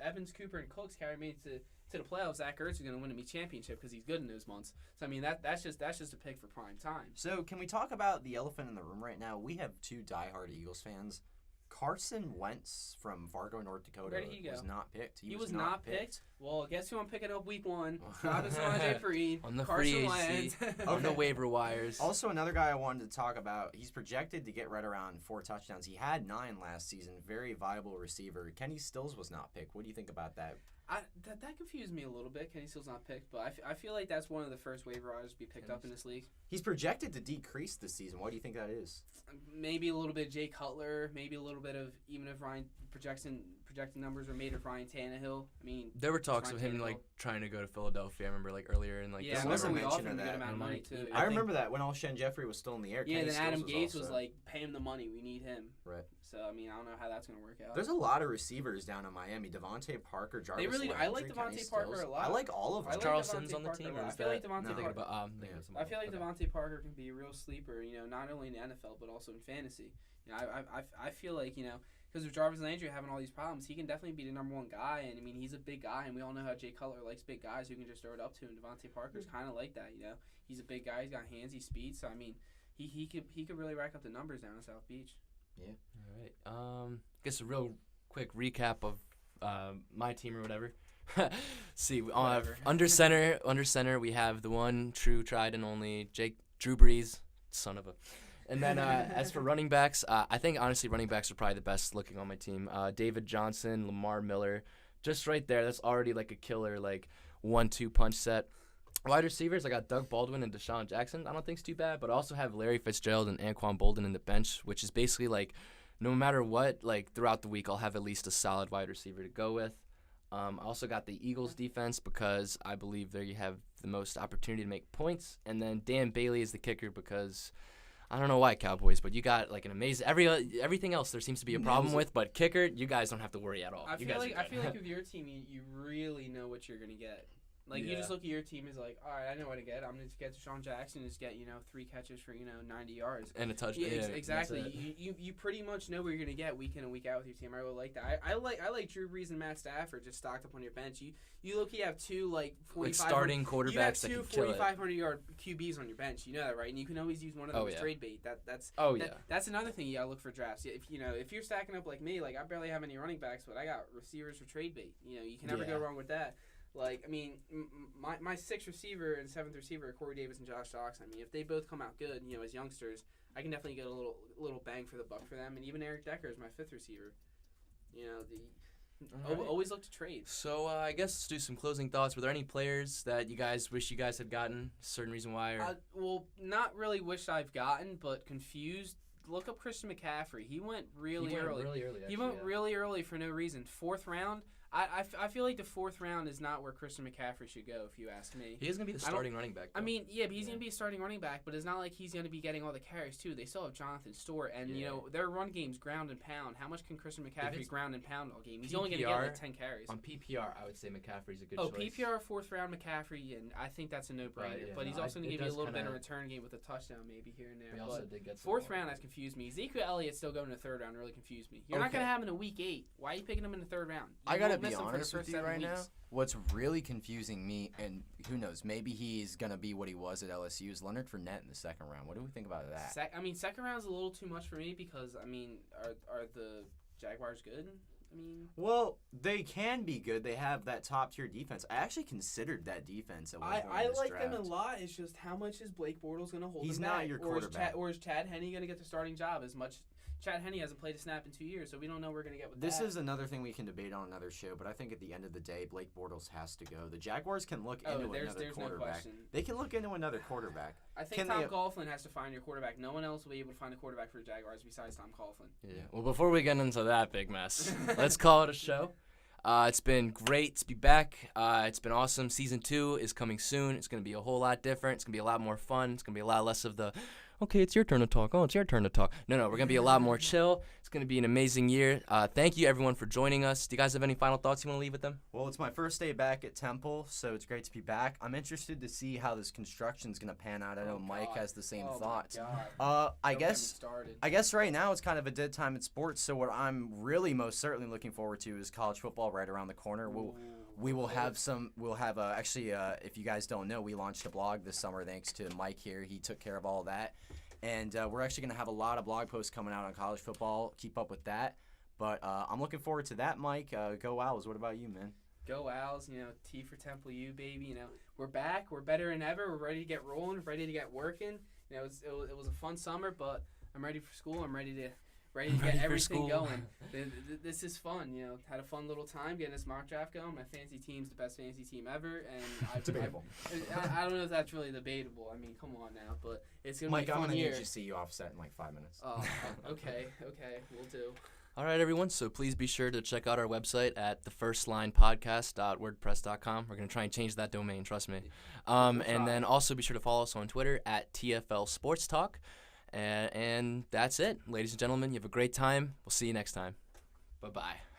Speaker 3: Evans, Cooper, and Cooks carry me to the playoffs, Zach Ertz is going to win me championship because he's good in those months. So I mean that's just a pick for prime time.
Speaker 2: So can we talk about the elephant in the room right now? We have two diehard Eagles fans. Carson Wentz from Fargo, North Dakota
Speaker 3: Where did he go?
Speaker 2: was not picked.
Speaker 3: He was not picked. Well, guess who I'm picking up week 1?
Speaker 2: On
Speaker 3: Sanjay Freed,
Speaker 1: On the
Speaker 3: Carson
Speaker 1: free
Speaker 3: Wentz.
Speaker 1: agency, on the waiver wires.
Speaker 2: Also, another guy I wanted to talk about, he's projected to get right around 4 touchdowns. He had 9 last season. Very viable receiver. Kenny Stills was not picked. What do you think about that?
Speaker 3: That confused me a little bit. Kenny Stills not picked, but I feel like that's one of the first waiver wires to be picked up in this league.
Speaker 2: He's projected to decrease this season. Why do you think that is?
Speaker 3: Maybe a little bit of Jay Cutler, maybe a little bit of even if Ryan projecting numbers are made of Ryan Tannehill. I mean,
Speaker 1: There were talks
Speaker 3: Ryan
Speaker 1: of him
Speaker 3: Tannehill.
Speaker 1: like trying to go to Philadelphia. I remember like earlier in like
Speaker 3: yeah, I
Speaker 2: There was a
Speaker 3: remember we
Speaker 2: mention
Speaker 3: offered him
Speaker 2: of
Speaker 3: a good
Speaker 2: that.
Speaker 3: amount of money too.
Speaker 1: I
Speaker 2: I
Speaker 1: think-
Speaker 2: remember that when Alshon Jeffrey was still in the air.
Speaker 3: Yeah,
Speaker 2: Kenny
Speaker 3: then Adam
Speaker 2: Stills
Speaker 3: Gates was
Speaker 2: also.
Speaker 3: like, pay him the money. We need him.
Speaker 2: Right.
Speaker 3: So I mean, I don't know how that's gonna work out.
Speaker 2: There's a lot of receivers down in Miami. Devontae Parker, Jarvis
Speaker 3: really do. I like
Speaker 2: Landry, Kenny
Speaker 3: Devontae Parker
Speaker 2: Stills.
Speaker 3: a lot.
Speaker 2: I like all of
Speaker 3: I
Speaker 2: them.
Speaker 3: like
Speaker 1: Charleston's
Speaker 3: Devontae
Speaker 1: on the
Speaker 3: Parker
Speaker 1: team.
Speaker 3: a lot.
Speaker 1: Or
Speaker 3: I
Speaker 1: is
Speaker 3: feel like
Speaker 1: that-
Speaker 3: Devontae
Speaker 1: I'm thinking
Speaker 3: Parker.
Speaker 1: about. Thinking of someone
Speaker 3: I feel like
Speaker 1: else.
Speaker 3: Devontae Parker can be a real sleeper, not only in the NFL but also in fantasy. I feel like, because with Jarvis Landry having all these problems, he can definitely be the number 1 guy. And I mean, he's a big guy, and we all know how Jay Cutler likes big guys who can just throw it up to. And Devontae Parker's kind of like that. He's a big guy. He's got hands. He's speed. So I mean, he could really rack up the numbers down in South Beach.
Speaker 1: All right. Guess a real quick recap of my team or whatever. See,
Speaker 3: Whatever.
Speaker 1: under center we have the one true, tried and only Drew Brees, son of a. And then as for running backs, I think honestly running backs are probably the best looking on my team. David Johnson, Lamar Miller, just right there. That's already like a killer, like 1-2 punch set. Wide receivers, I got Doug Baldwin and Deshaun Jackson. I don't think it's too bad, but I also have Larry Fitzgerald and Anquan Bolden in the bench, which is basically like no matter what, like throughout the week, I'll have at least a solid wide receiver to go with. I also got the Eagles defense because I believe there you have the most opportunity to make points. And then Dan Bailey is the kicker because I don't know why Cowboys, but you got like an amazing everything else there seems to be a problem with, but kicker, you guys don't have to worry at all.
Speaker 3: I
Speaker 1: You
Speaker 3: feel
Speaker 1: guys
Speaker 3: like
Speaker 1: are good.
Speaker 3: with your team, you really know what you're gonna get. Like you
Speaker 1: Yeah.
Speaker 3: just look at your team as like, all right, I know what to get. I'm gonna just get Deshaun Jackson and just get 3 catches for 90 yards.
Speaker 1: and a touchdown.
Speaker 3: Yeah,
Speaker 1: Yeah,
Speaker 3: exactly.
Speaker 1: that's it.
Speaker 3: You pretty much know what you're gonna get week in and week out with your team. I really like that. I like Drew Brees and Matt Stafford just stocked up on your bench. You look, you have 2 like 45
Speaker 1: Like starting
Speaker 3: You have
Speaker 1: quarterbacks that
Speaker 3: 2
Speaker 1: can kill it.
Speaker 3: 4,500-yard QBs on your bench. You know that, right? And you can always use one of them
Speaker 1: Oh,
Speaker 3: as
Speaker 1: yeah.
Speaker 3: trade bait. That's
Speaker 1: Oh
Speaker 3: that-
Speaker 1: yeah.
Speaker 3: That's another thing you gotta look for drafts. If you're stacking up like me, like I barely have any running backs, but I got receivers for trade bait. You can never go
Speaker 1: Yeah.
Speaker 3: wrong with that. Like I mean, my 6th receiver and 7th receiver are Corey Davis and Josh Jackson. I mean, if they both come out good, as youngsters, I can definitely get a little bang for the buck for them. And even Eric Decker is my 5th receiver.
Speaker 1: Alright.
Speaker 3: Always look to trade.
Speaker 1: So I guess let's do some closing thoughts. Were there any players that you guys wish you guys had gotten? A certain reason why? Or
Speaker 3: Well, not really wish I've gotten, but confused. Look up Christian McCaffrey. He went really early.
Speaker 1: Really early.
Speaker 3: He went really early for no reason. 4th round. I feel like the 4th round is not where Christian McCaffrey should go, if you ask me.
Speaker 1: He is gonna be the
Speaker 3: I don't-
Speaker 1: starting running back.
Speaker 3: I
Speaker 1: though.
Speaker 3: mean, yeah, but he's
Speaker 1: Yeah.
Speaker 3: going to be a starting running back, but it's not like he's going to be getting all the carries, too. They still have Jonathan Stewart, and,
Speaker 1: Yeah.
Speaker 3: their run game's ground and pound. How much can Christian McCaffrey
Speaker 1: it's
Speaker 3: ground and pound all game? He's only going to get, like, 10 carries.
Speaker 1: on PPR, I would say McCaffrey's a good
Speaker 3: Oh,
Speaker 1: choice.
Speaker 3: PPR 4th round McCaffrey, and I think that's a no-brainer.
Speaker 1: Right, yeah,
Speaker 3: but he's
Speaker 1: no,
Speaker 3: also going
Speaker 1: it
Speaker 3: to give you a
Speaker 1: does
Speaker 3: little bit of
Speaker 1: kinda-
Speaker 3: return game with a touchdown maybe here and there.
Speaker 1: We also
Speaker 3: But
Speaker 1: did get some
Speaker 3: 4th
Speaker 1: more.
Speaker 3: round has confused me. Ezekiel Elliott still going to the 3rd round really confused me. You're not
Speaker 2: Okay.
Speaker 3: going to have him in a week 8. Why are you picking him in the 3rd round? You
Speaker 2: I gotta
Speaker 3: won't
Speaker 2: be
Speaker 3: miss him for the
Speaker 2: honest
Speaker 3: first
Speaker 2: with you
Speaker 3: 7
Speaker 2: right now.
Speaker 3: weeks.
Speaker 2: What's really confusing me, and who knows, maybe he's gonna be what he was at LSU, is Leonard Fournette in the 2nd round. What do we think about that?
Speaker 3: Second round's a little too much for me because are the Jaguars good? I mean,
Speaker 2: Well, they can be good. They have that top tier defense. I actually considered that defense at one point
Speaker 3: I
Speaker 2: in this
Speaker 3: like
Speaker 2: draft.
Speaker 3: them a lot. It's just how much is Blake Bortles going to hold
Speaker 2: He's
Speaker 3: him
Speaker 2: not
Speaker 3: back?
Speaker 2: your
Speaker 3: Or is
Speaker 2: quarterback.
Speaker 3: Chad Henne going to get the starting job as much? Chad Henne hasn't played a snap in 2 years, so we don't know what we're going to get with
Speaker 2: This
Speaker 3: that.
Speaker 2: is another thing we can debate on another show, but I think at the end of the day, Blake Bortles has to go. The Jaguars can look into another
Speaker 3: there's no
Speaker 2: quarterback.
Speaker 3: question.
Speaker 2: They can look into another quarterback.
Speaker 3: I think
Speaker 2: Can
Speaker 3: Tom
Speaker 2: they-
Speaker 3: Coughlin has to find your quarterback. No one else will be able to find a quarterback for the Jaguars besides Tom Coughlin.
Speaker 1: Yeah. Well, before we get into that big mess, let's call it a show. It's been great to be back. It's been awesome. Season 2 is coming soon. It's going to be a whole lot different. It's going to be a lot more fun. It's going to be a lot less of the, okay, it's your turn to talk. Oh, it's your turn to talk. No, we're going to be a lot more chill. It's going to be an amazing year. Thank you, everyone, for joining us. Do you guys have any final thoughts you want to leave with them?
Speaker 2: Well, it's my first day back at Temple, so it's great to be back. I'm interested to see how this construction's going to pan out. I know Mike has the same thoughts. I guess right now it's kind of a dead time in sports, so what I'm really most certainly looking forward to is college football right around the corner. We'll have actually, if you guys don't know, we launched a blog this summer thanks to Mike here. He took care of all of that. And we're actually going to have a lot of blog posts coming out on college football. Keep up with that. But I'm looking forward to that, Mike. Go Owls. What about you, man?
Speaker 3: Go Owls. T for Temple U, baby. We're back. We're better than ever. We're ready to get rolling, ready to get working. It was a fun summer, but I'm ready for school. I'm ready to get everything going. This is fun. Had a fun little time getting this mock draft going. My fantasy team's the best fantasy team ever, and
Speaker 2: debatable.
Speaker 3: I don't know if that's really debatable. I mean, come on now, but it's gonna
Speaker 2: Mike,
Speaker 3: be a fun
Speaker 2: I'm gonna
Speaker 3: year.
Speaker 2: need you to see you offset in like 5 minutes.
Speaker 3: Oh, okay, we'll do.
Speaker 1: All right, everyone. So please be sure to check out our website at thefirstlinepodcast.wordpress.com. We're going to try and change that domain, trust me. And then also be sure to follow us on Twitter at TFL Sports Talk. And that's it. Ladies and gentlemen, you have a great time. We'll see you next time. Bye-bye.